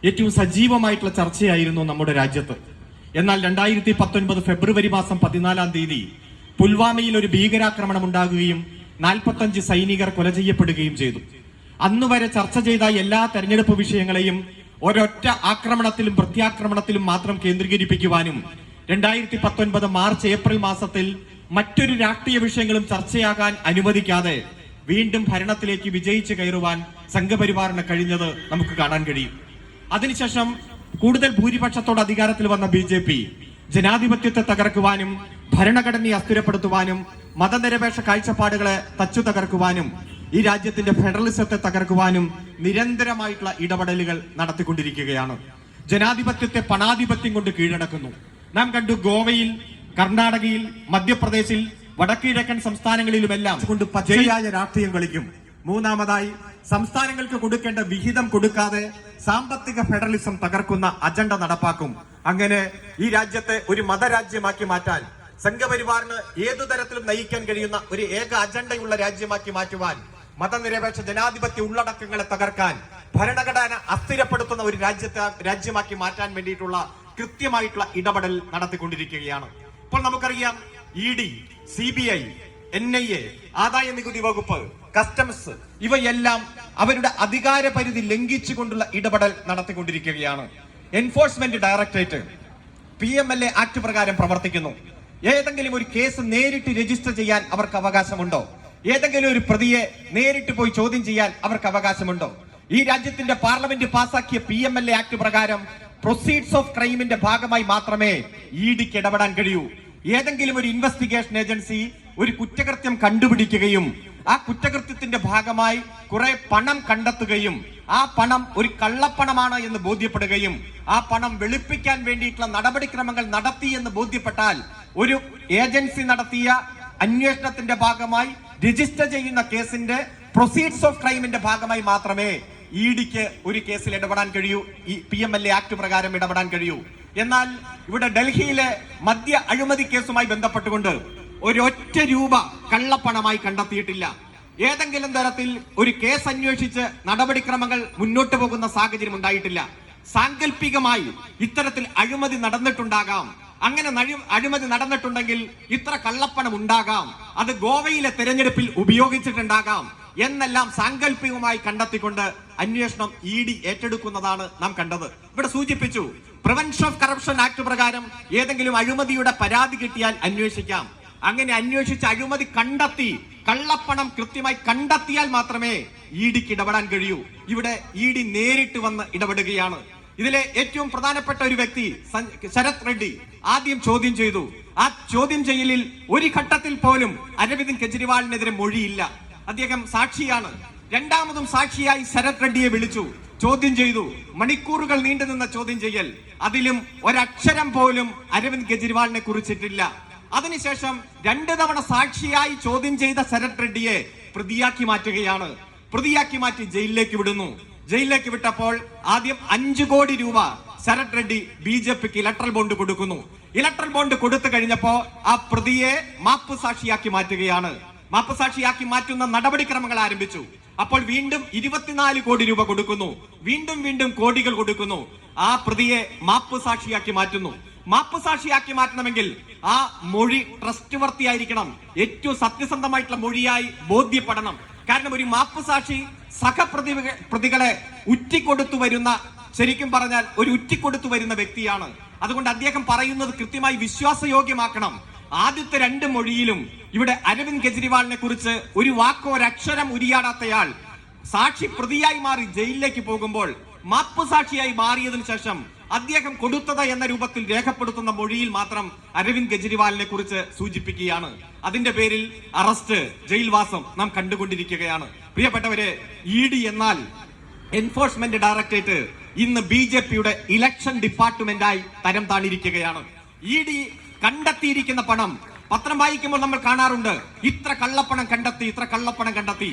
ഏറ്റവും സജീവമായിട്ടുള്ള ചർച്ചയായിരുന്നു നമ്മുടെ രാജ്യത്ത്. എന്നാൽ 2019 ഫെബ്രുവരി മാസം 14-ാം തീയതി പുൽവാമയിൽ ഒരു ഭീകരാക്രമണം ഉണ്ടാകുകയും 45 സൈനികർ കൊല ചെയ്യപ്പെടുകയും ചെയ്തു. അന്നുവരെ ചർച്ച ചെയ്ത എല്ലാ തെരഞ്ഞെടുപ്പ് വിഷയങ്ങളെയും ഒരൊറ്റ ആക്രമണത്തിലും പ്രത്യാക്രമണത്തിലും മാത്രം കേന്ദ്രീകരിപ്പിക്കുവാനും 2019 മാർച്ച് ഏപ്രിൽ മാസത്തിൽ മറ്റൊരു രാഷ്ട്രീയ വിഷയങ്ങളും ചർച്ചയാകാൻ അനുവദിക്കാതെ വീണ്ടും ഭരണത്തിലേക്ക് വിജയിച്ചു കയറുവാൻ സംഘപരിവാറിന് കഴിഞ്ഞത് നമുക്ക് കാണാൻ കഴിയും. അതിനുശേഷം കൂടുതൽ ഭൂരിപക്ഷത്തോടെ അധികാരത്തിൽ വന്ന BJP ജനാധിപത്യത്തെ തകർക്കുവാനും ഭരണഘടനയെ അസ്ഥിരപ്പെടുത്തുവാനും മതനിരപേക്ഷ കാഴ്ചപ്പാടുകളെ തച്ചു തകർക്കുവാനും ഈ രാജ്യത്തിന്റെ ഫെഡറലിസത്തെ തകർക്കുവാനും നിരന്തരമായിട്ടുള്ള ഇടപെടലുകൾ നടത്തിക്കൊണ്ടിരിക്കുകയാണ്. ജനാധിപത്യത്തെ പണാധിപത്യം കൊണ്ട് കീഴടക്കുന്നു. നാം കണ്ടു ഗോവയിൽ, കർണാടകയിൽ, മധ്യപ്രദേശിൽ, വടക്കിഴക്കൻ സംസ്ഥാനങ്ങളിലുമെല്ലാം കൊണ്ട് പച്ചയായ രാഷ്ട്രീയം കളിക്കും. മൂന്നാമതായി സംസ്ഥാനങ്ങൾക്ക് കൊടുക്കേണ്ട വിഹിതം കൊടുക്കാതെ സാമ്പത്തിക ഫെഡറലിസം തകർക്കുന്ന അജണ്ട നടപ്പാക്കും. അങ്ങനെ ഈ രാജ്യത്തെ ഒരു മതരാജ്യമാക്കി മാറ്റാൻ, സംഘപരിവാറിന് ഏതു തരത്തിലും നയിക്കാൻ കഴിയുന്ന ഒരു ഏക അജണ്ടയുള്ള രാജ്യമാക്കി മാറ്റുവാൻ, മതനിരപേക്ഷ ജനാധിപത്യ ഉള്ളടക്കങ്ങളെ തകർക്കാൻ, ഭരണഘടന അസ്ഥിരപ്പെടുത്തുന്ന ഒരു രാജ്യമാക്കി മാറ്റാൻ വേണ്ടിയിട്ടുള്ള കൃത്യമായിട്ടുള്ള ഇടപെടൽ നടത്തിക്കൊണ്ടിരിക്കുകയാണ്. ഇപ്പോൾ നമുക്കറിയാം ED, CBI, NIA, ആദായ നികുതി വകുപ്പ്, കസ്റ്റംസ് ഇവയെല്ലാം അവരുടെ അധികാര പരിധി ലംഘിച്ചുകൊണ്ടുള്ള ഇടപെടൽ നടത്തിക്കൊണ്ടിരിക്കുകയാണ്. എൻഫോഴ്സ്മെന്റ് ഡയറക്ടറേറ്റ് PMLA ആക്ട് പ്രകാരം പ്രവർത്തിക്കുന്നു. ഏതെങ്കിലും ഒരു കേസ് നേരിട്ട് രജിസ്റ്റർ ചെയ്യാൻ അവർക്ക് അവകാശമുണ്ടോ? ഏതെങ്കിലും ഒരു പ്രതിയെ നേരിട്ട് പോയി ചോദ്യം ചെയ്യാൻ അവർക്ക് അവകാശമുണ്ടോ? ഈ രാജ്യത്തിന്റെ പാർലമെന്റ് പാസാക്കിയ PMLA ആക്ട് പ്രകാരം പ്രൊസീഡ്സ് ഓഫ് ക്രൈമിന്റെ ഭാഗമായി മാത്രമേ ഇഡിക്ക് ഇടപെടാൻ കഴിയൂ. ഏതെങ്കിലും ഒരു ഇൻവെസ്റ്റിഗേഷൻ ഏജൻസി ഒരു കുറ്റകൃത്യം കണ്ടുപിടിക്കുകയും ആ കുറ്റകൃത്യത്തിന്റെ ഭാഗമായി കുറെ പണം കണ്ടെത്തുകയും ആ പണം ഒരു കള്ളപ്പണമാണ് എന്ന് ബോധ്യപ്പെടുകയും ആ പണം വെളുപ്പിക്കാൻ വേണ്ടിയിട്ടുള്ള നടപടിക്രമങ്ങൾ നടത്തി എന്ന് ബോധ്യപ്പെട്ടാൽ ഒരു ഏജൻസി നടത്തിയ അന്വേഷണത്തിന്റെ ഭാഗമായി രജിസ്റ്റർ ചെയ്യുന്ന കേസിന്റെ പ്രൊസീഡ്സ് ഓഫ് ക്രൈമിന്റെ ഭാഗമായി മാത്രമേ ഇഡിക്ക് ഒരു കേസിൽ ഇടപെടാൻ കഴിയൂ, ഈ PMLA ആക്ട് പ്രകാരം ഇടപെടാൻ കഴിയൂ. എന്നാൽ ഇവിടെ ഡൽഹിയിലെ മദ്യ അഴിമതി കേസുമായി ബന്ധപ്പെട്ടുകൊണ്ട് ഒരൊറ്റ രൂപ കള്ളപ്പണമായി കണ്ടെത്തിയിട്ടില്ല. ഏതെങ്കിലും തരത്തിൽ ഒരു കേസ് അന്വേഷിച്ച് നടപടിക്രമങ്ങൾ മുന്നോട്ട് പോകുന്ന സാഹചര്യം ഉണ്ടായിട്ടില്ല. സാങ്കല്പികമായി ഇത്തരത്തിൽ അഴിമതി നടന്നിട്ടുണ്ടാകാം. അങ്ങനെ അഴിമതി നടന്നിട്ടുണ്ടെങ്കിൽ ഇത്ര കള്ളപ്പണം ഉണ്ടാകാം, അത് ഗോവയിലെ തെരഞ്ഞെടുപ്പിൽ ഉപയോഗിച്ചിട്ടുണ്ടാകാം എന്നെല്ലാം സാങ്കല്പികമായി കണ്ടെത്തിക്കൊണ്ട് അന്വേഷണം ഇഡി ഏറ്റെടുക്കുന്നതാണ് നാം കണ്ടത്. ഇവിടെ സൂചിപ്പിച്ചു, പ്രിവെൻഷൻ ഓഫ് കറപ്ഷൻ ആക്ട് പ്രകാരം ഏതെങ്കിലും അഴിമതിയുടെ പരാതി കിട്ടിയാൽ അന്വേഷിക്കാം. അങ്ങനെ അന്വേഷിച്ച് അഴിമതി കണ്ടെത്തി കള്ളപ്പണം കൃത്യമായി കണ്ടെത്തിയാൽ മാത്രമേ ഇഡിക്ക് ഇടപെടാൻ കഴിയൂ. ഇവിടെ ഇഡി നേരിട്ട് വന്ന് ഇടപെടുകയാണ്. ഇതിലെ ഏറ്റവും പ്രധാനപ്പെട്ട ഒരു വ്യക്തി ശരത് റെഡ്ഡി ആദ്യം ചോദ്യം ചെയ്തു. ആ ചോദ്യം ചെയ്യലിൽ ഒരു ഘട്ടത്തിൽ പോലും അരവിന്ദ് കെജ്രിവാളിനെതിരെ മൊഴിയില്ല. അദ്ദേഹം സാക്ഷിയാണ്. രണ്ടാമതും സാക്ഷിയായി ശരത് റെഡ്ഡിയെ വിളിച്ചു, ചോദ്യം ചെയ്തു. മണിക്കൂറുകൾ നീണ്ടുനിന്ന ചോദ്യം ചെയ്യൽ. അതിലും ഒരക്ഷരം പോലും അരവിന്ദ് കെജ്രിവാളിനെ കുറിച്ചിട്ടില്ല. അതിനുശേഷം 2 തവണ സാക്ഷിയായി ചോദ്യം ചെയ്ത ശരത് റെഡ്ഡിയെ പ്രതിയാക്കി മാറ്റുകയാണ്. പ്രതിയാക്കി മാറ്റി ജയിലിലേക്ക് വിടുന്നു. ജയിലിലേക്ക് വിട്ടപ്പോൾ ആദ്യം 5 കോടി രൂപ ശരത് റെഡ്ഡി BJPക്ക് ഇലക്ട്രൽ ബോണ്ട് കൊടുക്കുന്നു. ഇലക്ട്രൽ ബോണ്ട് കൊടുത്തു കഴിഞ്ഞപ്പോ ആ പ്രതിയെ മാപ്പ് സാക്ഷിയാക്കി മാറ്റുകയാണ്. മാപ്പ് സാക്ഷിയാക്കി മാറ്റുന്ന നടപടിക്രമങ്ങൾ ആരംഭിച്ചു. അപ്പോൾ വീണ്ടും 24 കോടി രൂപ കൊടുക്കുന്നു. വീണ്ടും കോടികൾ കൊടുക്കുന്നു. ആ പ്രതിയെ മാപ്പ് സാക്ഷിയാക്കി മാറ്റുന്നു. മാപ്പ് സാക്ഷിയാക്കി മാറ്റണമെങ്കിൽ ആ മൊഴി ട്രസ്റ്റ് വർത്തിയായിരിക്കണം, ഏറ്റവും സത്യസന്ധമായിട്ടുള്ള മൊഴിയായി ബോധ്യപ്പെടണം. കാരണം ഒരു മാപ്പ് സാക്ഷി പ്രതികളെ ഉറ്റിക്കൊടുത്തു വരുന്ന, ശരിക്കും പറഞ്ഞാൽ ഒരു ഉറ്റിക്കൊടുത്തു വരുന്ന വ്യക്തിയാണ്. അതുകൊണ്ട് അദ്ദേഹം പറയുന്നത് കൃത്യമായി വിശ്വാസയോഗ്യമാക്കണം. ആദ്യത്തെ 2 മൊഴിയിലും ഇവിടെ അരവിന്ദ് കെജ്രിവാളിനെ കുറിച്ച് ഒരു വാക്കോ ഒരക്ഷരം ഉരിയാടാത്തയാൾ സാക്ഷി പ്രതിയായി മാറി ജയിലിലേക്ക് പോകുമ്പോൾ മാപ്പ് സാക്ഷിയായി മാറിയതിനു ശേഷം അദ്ദേഹം കൊടുത്തത് എന്ന രൂപത്തിൽ രേഖപ്പെടുത്തുന്ന മൊഴിയിൽ മാത്രം അരവിന്ദ് കെജ്രിവാളിനെ കുറിച്ച് സൂചിപ്പിക്കുകയാണ്. അതിന്റെ പേരിൽ അറസ്റ്റ്, ജയിൽവാസം നാം കണ്ടുകൊണ്ടിരിക്കുകയാണ്. പ്രിയപ്പെട്ടവരെ, ഇഡി എന്നാൽ എൻഫോഴ്സ്മെന്റ് ഡയറക്ടറേറ്റ് ഇന്ന് BJPയുടെ ഇലക്ഷൻ ഡിപ്പാർട്ട്മെന്റായി തരം താണിരിക്കുകയാണ്. ഇഡി കണ്ടെത്തിയിരിക്കുന്ന പണം പത്രം വായിക്കുമ്പോൾ നമ്മൾ കാണാറുണ്ട്, ഇത്ര കള്ളപ്പണം കണ്ടെത്തി.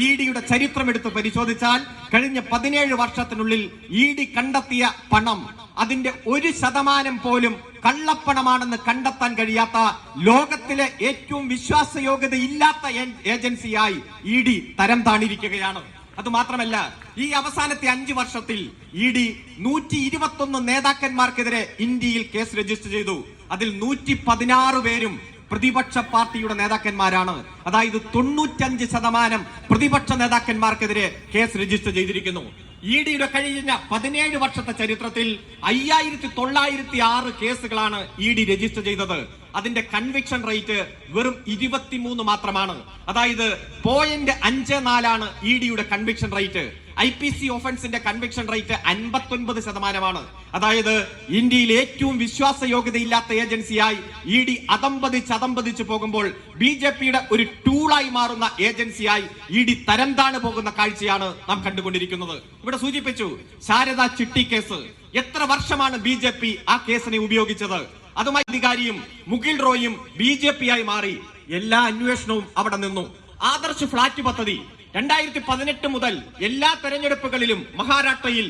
ഇഡിയുടെ ചരിത്രം എടുത്ത് പരിശോധിച്ചാൽ കഴിഞ്ഞ 17 വർഷത്തിനുള്ളിൽ ഇഡി കണ്ടെത്തിയ പണം അതിന്റെ 1% പോലും കള്ളപ്പണമാണെന്ന് കണ്ടെത്താൻ കഴിയാത്ത ലോകത്തിലെ ഏറ്റവും വിശ്വാസയോഗ്യത ഇല്ലാത്ത ഏജൻസിയായി ഇഡി തരം താണിരിക്കുകയാണ്. അത് മാത്രമല്ല, ഈ അവസാനത്തെ 5 വർഷത്തിൽ ഇഡി 121 നേതാക്കന്മാർക്കെതിരെ ഇന്ത്യയിൽ കേസ് രജിസ്റ്റർ ചെയ്തു. അതിൽ 116 പേരും പ്രതിപക്ഷ പാർട്ടിയുടെ നേതാക്കന്മാരാണ്. അതായത് 95% പ്രതിപക്ഷ നേതാക്കന്മാർക്കെതിരെ കേസ് രജിസ്റ്റർ ചെയ്തിരിക്കുന്നു. ഇഡിയുടെ കഴിഞ്ഞ 17 വർഷത്തെ ചരിത്രത്തിൽ 5906 കേസുകളാണ് ഇഡി രജിസ്റ്റർ ചെയ്തത്. അതിന്റെ കൺവിക്ഷൻ റേറ്റ് വെറും 23 മാത്രമാണ്. അതായത് 0.54 ഇഡിയുടെ കൺവിക്ഷൻ റേറ്റ്. IPC ഒഫൻസിന്റെ കൺവിക്ഷൻ റേറ്റ് 59%. അതായത് ഇന്ത്യയിൽ ഏറ്റവും വിശ്വാസയോഗ്യതയില്ലാത്ത ഏജൻസിയായി ഇഡി അതമ്പതിച്ച് പോകുമ്പോൾ BJPയുടെ ഒരു ടൂളായി മാറുന്ന ഏജൻസിയായി ഇഡി തരംതാണു പോകുന്ന കാഴ്ചയാണ് നാം കണ്ടുകൊണ്ടിരിക്കുന്നത്. ഇവിടെ സൂചിപ്പിച്ചു, ശാരദ ചിട്ടി കേസ്. എത്ര വർഷമാണ് BJP ആ കേസിനെ ഉപയോഗിച്ചത്? അതുമായി അധികാരിയും മുകിൽ റോയും BJPയായി മാറി. എല്ലാ അന്വേഷണവും അവിടെ നിന്നു. ആദർശ് ഫ്ളാറ്റ് പദ്ധതി 2018 മുതൽ എല്ലാ തെരഞ്ഞെടുപ്പുകളിലും മഹാരാഷ്ട്രയിൽ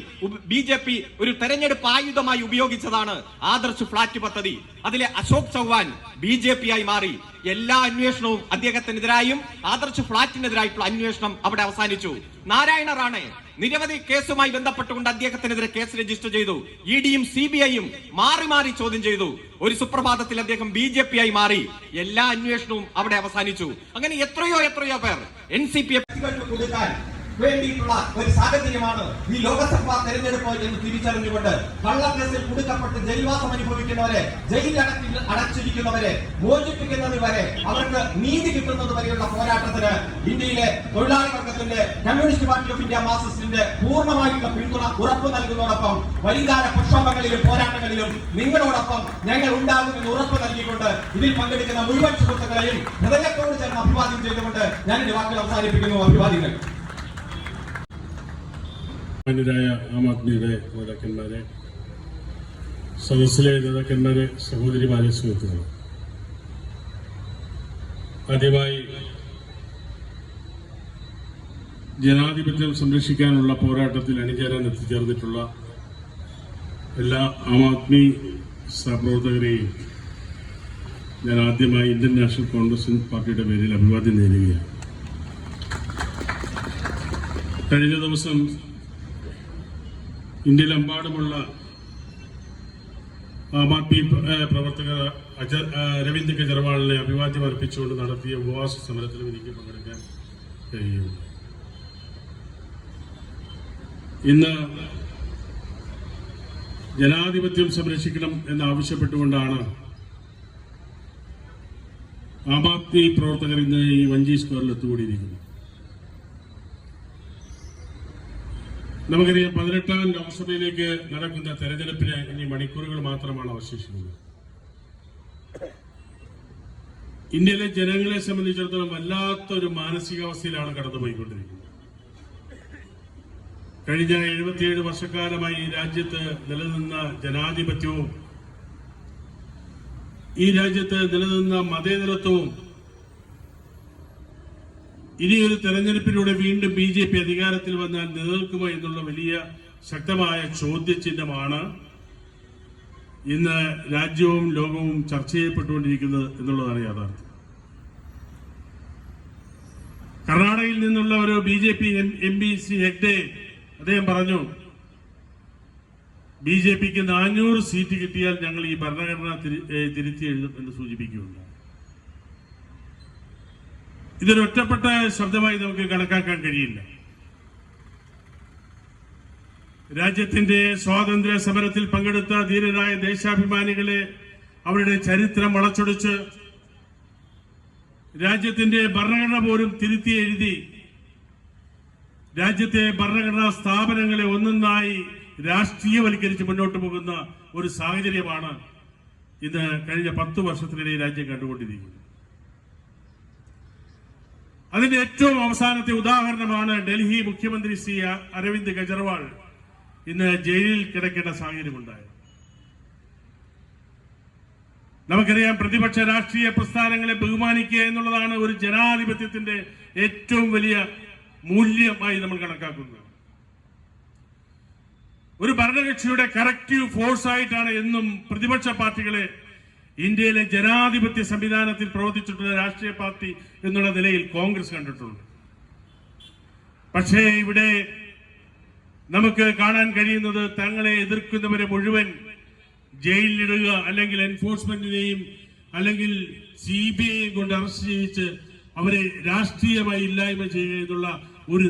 BJP ഒരു തെരഞ്ഞെടുപ്പ് ആയുധമായി ഉപയോഗിച്ചതാണ് ആദർശ് ഫ്ളാറ്റ് പദ്ധതി. അതിലെ അശോക് ചൗഹാൻ BJPയായി മാറി. എല്ലാ അന്വേഷണവും അദ്ദേഹത്തിനെതിരായും ആദർശ് ഫ്ളാറ്റിനെതിരായിട്ടുള്ള അന്വേഷണം അവിടെ അവസാനിച്ചു. നാരായണ റാണെ നിരവധി കേസുമായി ബന്ധപ്പെട്ടുകൊണ്ട് അദ്ദേഹത്തിനെതിരെ കേസ് രജിസ്റ്റർ ചെയ്തു. ഇഡിയും CBIയും മാറി ചോദ്യം ചെയ്തു. ഒരു സുപ്രഭാതത്തിൽ അദ്ദേഹം BJPയായി മാറി. എല്ലാ അന്വേഷണവും അവിടെ അവസാനിച്ചു. അങ്ങനെ എത്രയോ പേർ NCP കൊടുക്കാൻ വേണ്ടിയിട്ടുള്ള ഒരു സാഹചര്യമാണ് ഈ ലോകസഭാ തെരഞ്ഞെടുപ്പ് എന്ന് തിരിച്ചറിഞ്ഞുകൊണ്ട് കള്ളക്കേസിൽ കുടുക്കപ്പെട്ട് ജയിൽവാസം അനുഭവിക്കുന്നവരെ, ജയിലിൽ അടച്ചിരിക്കുന്നവരെ മോചിപ്പിക്കുന്നത് വരെ, അവർക്ക് നീതി കിട്ടുന്നത് വരെയുള്ള പോരാട്ടത്തിന് ഇന്ത്യയിലെ തൊഴിലാളി വർഗത്തിന്റെ കമ്മ്യൂണിസ്റ്റ് പാർട്ടി ഓഫ് ഇന്ത്യ മാർക്സിസ്റ്റിന്റെ പൂർണ്ണമായിട്ടുള്ള പിന്തുണ ഉറപ്പു നൽകുന്നതോടൊപ്പം വരുംകാല പ്രക്ഷോഭങ്ങളിലും പോരാട്ടങ്ങളിലും നിങ്ങളോടൊപ്പം ഞങ്ങൾ ഉണ്ടാകുമെന്ന് ഉറപ്പ് നൽകിക്കൊണ്ട് ഇതിൽ പങ്കെടുക്കുന്ന മുഴുവൻ സുഹൃത്തുക്കളെയും ഹൃദയത്തോട് ചേർന്ന് അഭിവാദ്യം ചെയ്തുകൊണ്ട് ഞാൻ എന്റെ വാക്കുകൾ അവസാനിപ്പിക്കുന്നു. അഭിവാദ്യങ്ങൾ. മാന്യരായ ആം ആദ്മിയുടെ നേതാക്കന്മാരെ, സദസ്സിലെ നേതാക്കന്മാരെ, സഹോദരിമാരെ, സുഹൃത്തുക്കളെ, ആദ്യമായി ജനാധിപത്യം സംരക്ഷിക്കാനുള്ള പോരാട്ടത്തിൽ അണിചേരാൻ എത്തിച്ചേർന്നിട്ടുള്ള എല്ലാ ആം ആദ്മി സഹപ്രവർത്തകരെയും ഞാൻ ആദ്യമായി ഇന്ത്യൻ നാഷണൽ കോൺഗ്രസ് പാർട്ടിയുടെ പേരിൽ അഭിവാദ്യം നേരുകയാണ്. കഴിഞ്ഞ ദിവസം ഇന്ത്യയിലെമ്പാടുമുള്ള ആം ആദ്മി പ്രവർത്തകർ അരവിന്ദ് കെജ്രിവാളിനെ അഭിവാദ്യം അർപ്പിച്ചുകൊണ്ട് നടത്തിയ ഉപവാസ സമരത്തിലും എനിക്ക് പങ്കെടുക്കാൻ കഴിയുന്നു. ഇന്ന് ജനാധിപത്യം സംരക്ഷിക്കണം എന്നാവശ്യപ്പെട്ടുകൊണ്ടാണ് ആം ആദ്മി പ്രവർത്തകർ ഇന്ന് ഈ വഞ്ചി സ്ക്വയറിൽ എത്തുകൂടിയിരിക്കുന്നത്. നമുക്കറിയാം, 18ാം ലോക്സഭയിലേക്ക് നടക്കുന്ന തെരഞ്ഞെടുപ്പിന് ഇനി മണിക്കൂറുകൾ മാത്രമാണ് അവശേഷിക്കുന്നത്. ഇന്ത്യയിലെ ജനങ്ങളെ സംബന്ധിച്ചിടത്തോളം വല്ലാത്തൊരു മാനസികാവസ്ഥയിലാണ് കടന്നുപോയിക്കൊണ്ടിരിക്കുന്നത്. കഴിഞ്ഞ 77 വർഷക്കാലമായി ഈ രാജ്യത്ത് നിലനിന്ന ജനാധിപത്യവും ഈ രാജ്യത്ത് നിലനിന്ന മതേതരത്വവും ഇനിയൊരു തെരഞ്ഞെടുപ്പിലൂടെ വീണ്ടും BJP അധികാരത്തിൽ വന്നാൽ നിലനിൽക്കുമോ എന്നുള്ള വലിയ ശക്തമായ ചോദ്യചിഹ്നമാണ് ഇന്ന് രാജ്യവും ലോകവും ചർച്ച ചെയ്യപ്പെട്ടുകൊണ്ടിരിക്കുന്നത് എന്നുള്ളതാണ് യാഥാർത്ഥ്യം. കർണാടകയിൽ നിന്നുള്ള ഒരു BJP MP ശ്രീ ഹെഗ്ഡെ അദ്ദേഹം പറഞ്ഞു, BJPക്ക് 400 സീറ്റ് കിട്ടിയാൽ ഞങ്ങൾ ഈ ഭരണഘടന തിരുത്തി എഴുതും എന്ന് സൂചിപ്പിക്കുകയുണ്ടായി. ഇതൊരൊറ്റപ്പെട്ട ശബ്ദമായി നമുക്ക് കണക്കാക്കാൻ കഴിയില്ല. രാജ്യത്തിന്റെ സ്വാതന്ത്ര്യ സമരത്തിൽ പങ്കെടുത്ത ധീരരായ ദേശാഭിമാനികളെ അവരുടെ ചരിത്രം വളച്ചൊടിച്ച് രാജ്യത്തിന്റെ ഭരണഘടന പോലും തിരുത്തി എഴുതി രാജ്യത്തെ ഭരണഘടനാ സ്ഥാപനങ്ങളെ ഒന്നൊന്നായി രാഷ്ട്രീയവൽക്കരിച്ച് മുന്നോട്ട് പോകുന്ന ഒരു സാഹചര്യമാണ് ഇത് കഴിഞ്ഞ 10 വർഷത്തിനിടെ രാജ്യം കണ്ടുകൊണ്ടിരിക്കുന്നത്. അതിന്റെ ഏറ്റവും അവസാനത്തെ ഉദാഹരണമാണ് ഡൽഹി മുഖ്യമന്ത്രി ശ്രീ അരവിന്ദ് കെജ്രിവാൾ ഇന്ന് ജയിലിൽ കിടക്കേണ്ട സാഹചര്യമുണ്ടായത്. നമുക്കറിയാം, പ്രതിപക്ഷ രാഷ്ട്രീയ പ്രസ്ഥാനങ്ങളെ ബഹുമാനിക്കുക എന്നുള്ളതാണ് ഒരു ജനാധിപത്യത്തിന്റെ ഏറ്റവും വലിയ മൂല്യമായി നമ്മൾ കണക്കാക്കുന്നത്. ഒരു ഭരണകക്ഷിയുടെ കറക്റ്റീവ് ഫോഴ്സ് ആയിട്ടാണ് എന്നും പ്രതിപക്ഷ പാർട്ടികളെ ഇന്ത്യയിലെ ജനാധിപത്യ സംവിധാനത്തിൽ പ്രവർത്തിച്ചിട്ടുള്ള രാഷ്ട്രീയ പാർട്ടി എന്നുള്ള നിലയിൽ കോൺഗ്രസ് കണ്ടിട്ടുണ്ട്. പക്ഷേ ഇവിടെ നമുക്ക് കാണാൻ കഴിയുന്നത് തങ്ങളെ എതിർക്കുന്നവരെ മുഴുവൻ ജയിലിലിടുക, അല്ലെങ്കിൽ എൻഫോഴ്സ്മെന്റിനെയും അല്ലെങ്കിൽ CBI കൊണ്ട് അറസ്റ്റ് ചെയ്യിച്ച് അവരെ രാഷ്ട്രീയമായി ഇല്ലായ്മ ചെയ്യുക എന്നുള്ള ഒരു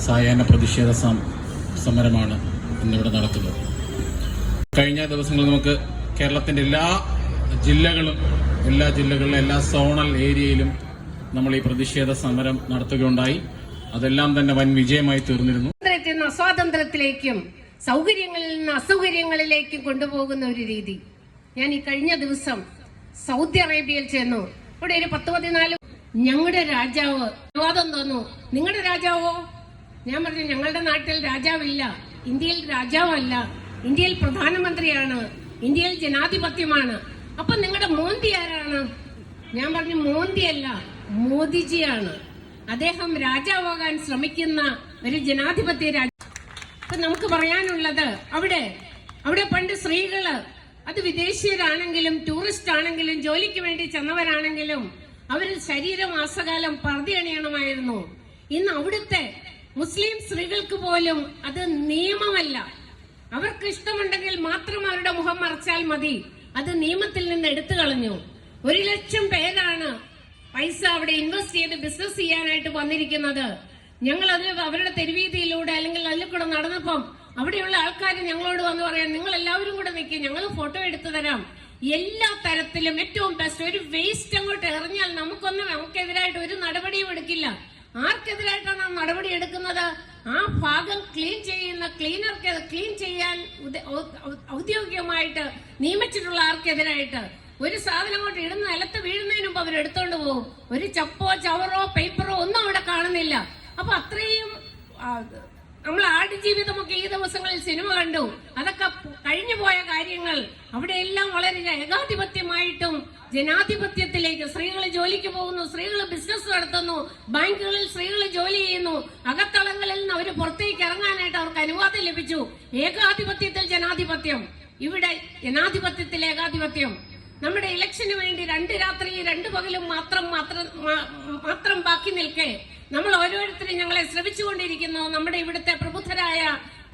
സായാഹ്ന പ്രതിഷേധ സമരമാണ് ഇന്നിവിടെ നടക്കുന്നത്. കഴിഞ്ഞ ദിവസങ്ങളിൽ നമുക്ക് കേരളത്തിന്റെ എല്ലാ ജില്ലകളിലെ എല്ലാ സോണൽ ഏരിയയിലും നമ്മൾ ഈ പ്രതിഷേധ സമരം നടത്തുകയുണ്ടായി. അതെല്ലാം തന്നെ വൻ വിജയമായി തീർന്നിരുന്നു. സ്വാതന്ത്ര്യത്തിലേക്കും സൗകര്യങ്ങളിൽ നിന്ന് അസൗകര്യങ്ങളിലേക്കും കൊണ്ടുപോകുന്ന ഒരു രീതി. ഞാൻ ഈ കഴിഞ്ഞ ദിവസം സൗദി അറേബ്യയിൽ ചെന്നു. ഇവിടെ ഒരു 10-14 ഞങ്ങളുടെ രാജാവ് വിവാദം തോന്നു. നിങ്ങളുടെ രാജാവോ? ഞാൻ പറഞ്ഞു, ഞങ്ങളുടെ നാട്ടിൽ രാജാവില്ല, ഇന്ത്യയിൽ രാജാവല്ല, ഇന്ത്യയിൽ പ്രധാനമന്ത്രിയാണ്, ഇന്ത്യയിൽ ജനാധിപത്യമാണ്. അപ്പൊ നിങ്ങളുടെ മോന്തി ആരാണ്? ഞാൻ പറഞ്ഞു, മോന്തിയല്ല, മോദിജിയാണ്. അദ്ദേഹം രാജാവാകാൻ ശ്രമിക്കുന്ന ഒരു ജനാധിപത്യ രാജ്യം. അപ്പൊ നമുക്ക് പറയാനുള്ളത്, അവിടെ പണ്ട് സ്ത്രീകള്, അത് വിദേശീയരാണെങ്കിലും ടൂറിസ്റ്റ് ആണെങ്കിലും ജോലിക്ക് വേണ്ടി ചെന്നവരാണെങ്കിലും അവര് ശരീരമാസകാലം പർദ്ദയണിയണമായിരുന്നു. ഇന്ന് അവിടുത്തെ മുസ്ലിം സ്ത്രീകൾക്ക് പോലും അത് നിയമമല്ല. അവർക്ക് ഇഷ്ടമുണ്ടെങ്കിൽ മാത്രം അവരുടെ മുഖം മറച്ചാൽ മതി. അത് നിയമത്തിൽ നിന്ന് എടുത്തു കളഞ്ഞു. 1 ലക്ഷം പേരാണ് പൈസ അവിടെ ഇൻവെസ്റ്റ് ചെയ്ത് ബിസിനസ് ചെയ്യാനായിട്ട് വന്നിരിക്കുന്നത്. ഞങ്ങളത് അവരുടെ തെരുവീതിയിലൂടെ അല്ലെങ്കിൽ അതിൽ കൂടെ നടന്നപ്പം അവിടെയുള്ള ആൾക്കാർ ഞങ്ങളോട് വന്ന് പറയാൻ, നിങ്ങൾ എല്ലാവരും കൂടെ നിൽക്കുക, ഞങ്ങൾ ഫോട്ടോ എടുത്തു തരാം. എല്ലാ തരത്തിലും ഏറ്റവും ബെസ്റ്റ്. ഒരു വേസ്റ്റ് അങ്ങോട്ട് എറിഞ്ഞാൽ നമുക്കെതിരായിട്ട് ഒരു നടപടിയും എടുക്കില്ല. ആർക്കെതിരായിട്ടാണ് ആ നടപടി എടുക്കുന്നത്? ആ ഭാഗം ക്ലീൻ ചെയ്യുന്ന ക്ലീനർക്ക് ക്ലീൻ ചെയ്യാൻ ഔദ്യോഗികമായിട്ട് നിയമിച്ചിട്ടുള്ള ആർക്കെതിരായിട്ട്. ഒരു സാധനം അങ്ങോട്ട് ഇടുന്ന നിലത്ത് വീഴുന്നതിന് മുമ്പ് അവർ എടുത്തോണ്ട് പോകും. ഒരു ചപ്പോ ചവറോ പേപ്പറോ ഒന്നും അവിടെ കാണുന്നില്ല. അപ്പൊ അത്രയും നമ്മൾ ആടുജീവിതമൊക്കെ ഈ ദിവസങ്ങളിൽ സിനിമ കണ്ടു. അതൊക്കെ കഴിഞ്ഞു പോയ കാര്യങ്ങൾ. അവിടെയെല്ലാം വളരെ ഏകാധിപത്യമായിട്ടും ജനാധിപത്യത്തിലേക്ക് സ്ത്രീകൾ ജോലിക്ക് പോകുന്നു, സ്ത്രീകൾ ബിസിനസ് നടത്തുന്നു, ബാങ്കുകളിൽ സ്ത്രീകൾ ജോലി ചെയ്യുന്നു. അകത്തളങ്ങളിൽ നിന്ന് അവർ പുറത്തേക്ക് ഇറങ്ങാനായിട്ട് അവർക്ക് അനുവാദം ലഭിച്ചു. ഏകാധിപത്യത്തിൽ ജനാധിപത്യം, ഇവിടെ ജനാധിപത്യത്തിൽ ഏകാധിപത്യം. നമ്മുടെ ഇലക്ഷന് വേണ്ടി 2 രാത്രി 2 പകലും മാത്രം ബാക്കി നിൽക്കെ നമ്മൾ ഓരോരുത്തരും ഞങ്ങളെ ശ്രമിച്ചുകൊണ്ടിരിക്കുന്നു. നമ്മുടെ ഇവിടുത്തെ പ്രബുദ്ധരായ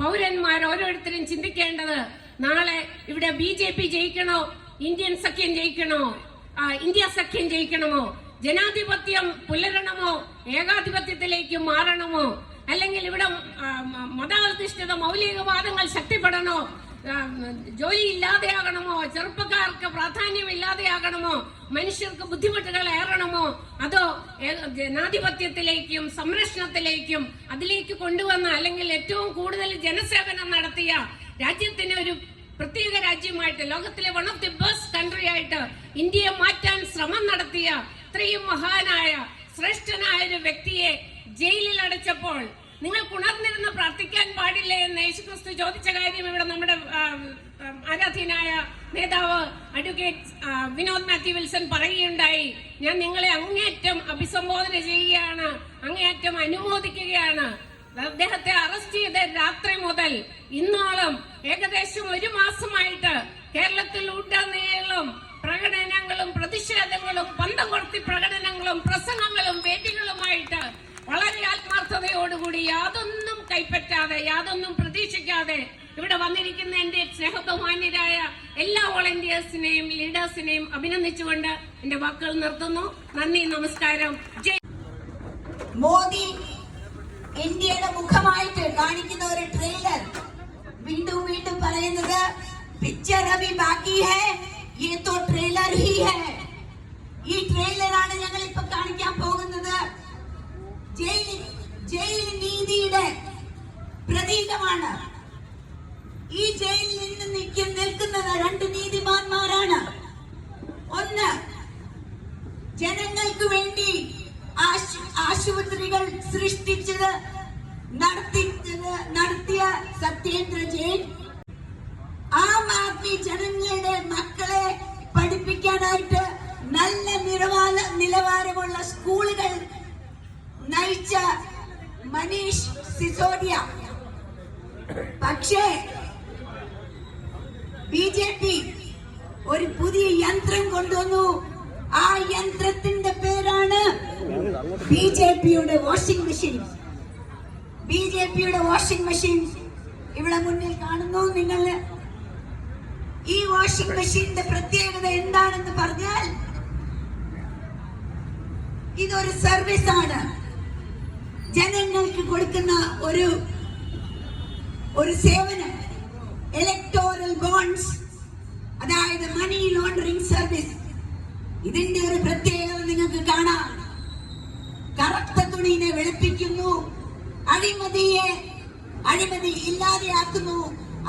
പൗരന്മാർ ഓരോരുത്തരും ചിന്തിക്കേണ്ടത്, നാളെ ഇവിടെ BJP ജയിക്കണോ, ഇന്ത്യൻ സഖ്യം ജയിക്കണോ, ഇന്ത്യ സഖ്യം ജയിക്കണമോ, ജനാധിപത്യം പുലരണമോ, ഏകാധിപത്യത്തിലേക്ക് മാറണമോ, അല്ലെങ്കിൽ ഇവിടെ മതാധിഷ്ഠിത മൗലികവാദങ്ങൾ ശക്തിപ്പെടണോ, ജോലി ഇല്ലാതെയാകണമോ, ചെറുപ്പക്കാർക്ക് പ്രാധാന്യം ഇല്ലാതെയാകണമോ, മനുഷ്യർക്ക് ബുദ്ധിമുട്ടുകൾ ഏറണമോ, അതോ ജനാധിപത്യത്തിലേക്കും സംരക്ഷണത്തിലേക്കും അതിലേക്ക് കൊണ്ടുവന്ന അല്ലെങ്കിൽ ഏറ്റവും കൂടുതൽ ജനസേവനം നടത്തിയ രാജ്യത്തിന് ഒരു പ്രത്യേക രാജ്യമായിട്ട് ലോകത്തിലെ one of the best country ആയിട്ട് ഇന്ത്യയെ മാറ്റാൻ ശ്രമം നടത്തിയ ഇത്രയും മഹാനായ ശ്രേഷ്ഠനായ ഒരു വ്യക്തിയെ ജയിലിൽ അടച്ചപ്പോൾ നിങ്ങൾ ഉണർന്നിരുന്ന് പ്രാർത്ഥിക്കാൻ പാടില്ലേ എന്ന് യേശുക്രിസ്തു ചോദിച്ച കാര്യം ഇവിടെ നമ്മുടെ ആരാധ്യനായ നേതാവ് അഡ്വക്കേറ്റ് വിനോദ് മാത്യു വിൽസൺ പറയുകയുണ്ടായി. ഞാൻ നിങ്ങളെ അങ്ങേയറ്റം അഭിസംബോധന ചെയ്യുകയാണ്, അങ്ങേയറ്റം അനുമോദിക്കുകയാണ്. അദ്ദേഹത്തെ അറസ്റ്റ് ചെയ്ത രാത്രി മുതൽ ഇന്നോളം ഏകദേശം 1 മാസമായിട്ട് കേരളത്തിൽ ഉടനീളം പ്രകടനങ്ങളും പ്രതിഷേധങ്ങളും പന്തം കൊളുത്തി പ്രകടനങ്ങളും പ്രസംഗങ്ങളും വേദികളുമായിട്ട് വളരെ ആത്മാർത്ഥതയോടുകൂടി യാതൊന്നും കൈപ്പറ്റാതെ യാതൊന്നും പ്രതീക്ഷിക്കാതെ ഇവിടെ വന്നിരിക്കുന്ന എന്റെ സ്നേഹബഹുമാന്യരായ എല്ലാ വോളണ്ടിയേഴ്സിനെയും ലീഡേഴ്സിനെയും അഭിനന്ദിച്ചുകൊണ്ട് എന്റെ വാക്കുകൾ നിർത്തുന്നു. നന്ദി, നമസ്കാരം. മോദി ഇന്ത്യയുടെ മുഖമായിട്ട് കാണിക്കുന്ന ഒരു ട്രെയിലർ വീണ്ടും വീണ്ടും പറയുന്നത് പിക്ചർ അഭി ബാക്കി ഹൈ, യേ തോ ട്രെയിലർ ഹി ഹൈ. ഈ ട്രെയിലറാണ് ഞങ്ങൾ ഇപ്പൊ കാണിക്കാൻ പോകുന്നത്. ജയിൽ നീതിയുടെ പ്രതീകമാണ്. ഈ ജയിലിൽ നിന്ന് നിൽക്കുന്നത് 2 നീതിമാന്മാരാണ്. ഒന്ന്, ജനങ്ങൾക്ക് വേണ്ടി ആശുപത്രികൾ സൃഷ്ടിച്ചത് നടത്തിയ സത്യേന്ദ്ര ജെയിൻ. ആം ആദ്മി ജനങ്ങളുടെ മക്കളെ പഠിപ്പിക്കാനായിട്ട് നല്ല നിലവാരമുള്ള സ്കൂളുകൾ നയിച്ച മനീഷ് സിസോദിയ. പക്ഷേ BJP ഒരു പുതിയ യന്ത്രം കൊണ്ടുവന്നു. ആ യന്ത്രത്തിന്റെ പേരാണ് BJPയുടെ വാഷിംഗ് മെഷീൻ. BJPയുടെ വാഷിംഗ് മെഷീൻ ഇവിടെ മുന്നിൽ കാണുന്നു നിങ്ങൾ. ഈ വാഷിംഗ് മെഷീന്റെ പ്രത്യേകത എന്താണെന്ന് പറഞ്ഞാൽ ഇതൊരു സർവീസ് ആണ്. ജനങ്ങൾക്ക് കൊടുക്കുന്ന ഒരു സേവനം. ഇലക്ടോറൽ ബോണ്ട്സ്, അതായത് മണി ലോണ്ടറിംഗ് സർവീസ്. ഇതിന്റെ ഒരു പ്രത്യേകത നിങ്ങൾക്ക് കാണാം. കറുത്ത തുണിയെ വെളുപ്പിക്കുന്നു, അഴിമതി ഇല്ലാതെയാക്കുന്നു.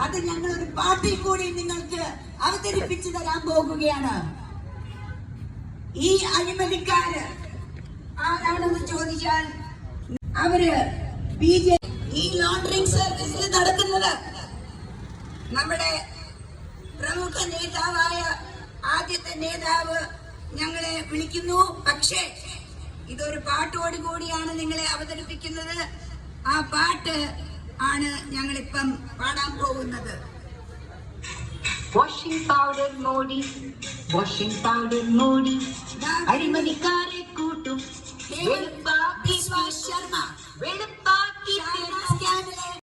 അത് ഞങ്ങൾ ഒരു പാട്ടിൽ കൂടി നിങ്ങൾക്ക് അവതരിപ്പിച്ചു തരാൻ പോകുകയാണ്. ഈ അഴിമതിക്കാര് ആരാണെന്ന് ചോദിച്ചാൽ അവര് ഈ ലോണ്ടറിംഗ് സർവീസിൽ നടക്കുന്നത് നമ്മുടെ പ്രമുഖ നേതാവായ ആദ്യത്തെ നേതാവ് ഞങ്ങളെ വിളിക്കുന്നു. പക്ഷേ ഇതൊരു പാട്ടോട് കൂടിയാണ് നിങ്ങളെ അവതരിപ്പിക്കുന്നത്. ആ പാട്ട് ആണ് ഞങ്ങളിപ്പം പാടാൻ പോകുന്നത്. Washing powder Modi, washing powder Modi, അഴിമതിക്കാരെ കൂട്ടും വിശ്വാസ് ശർമ്മ. വെളുപ്പാ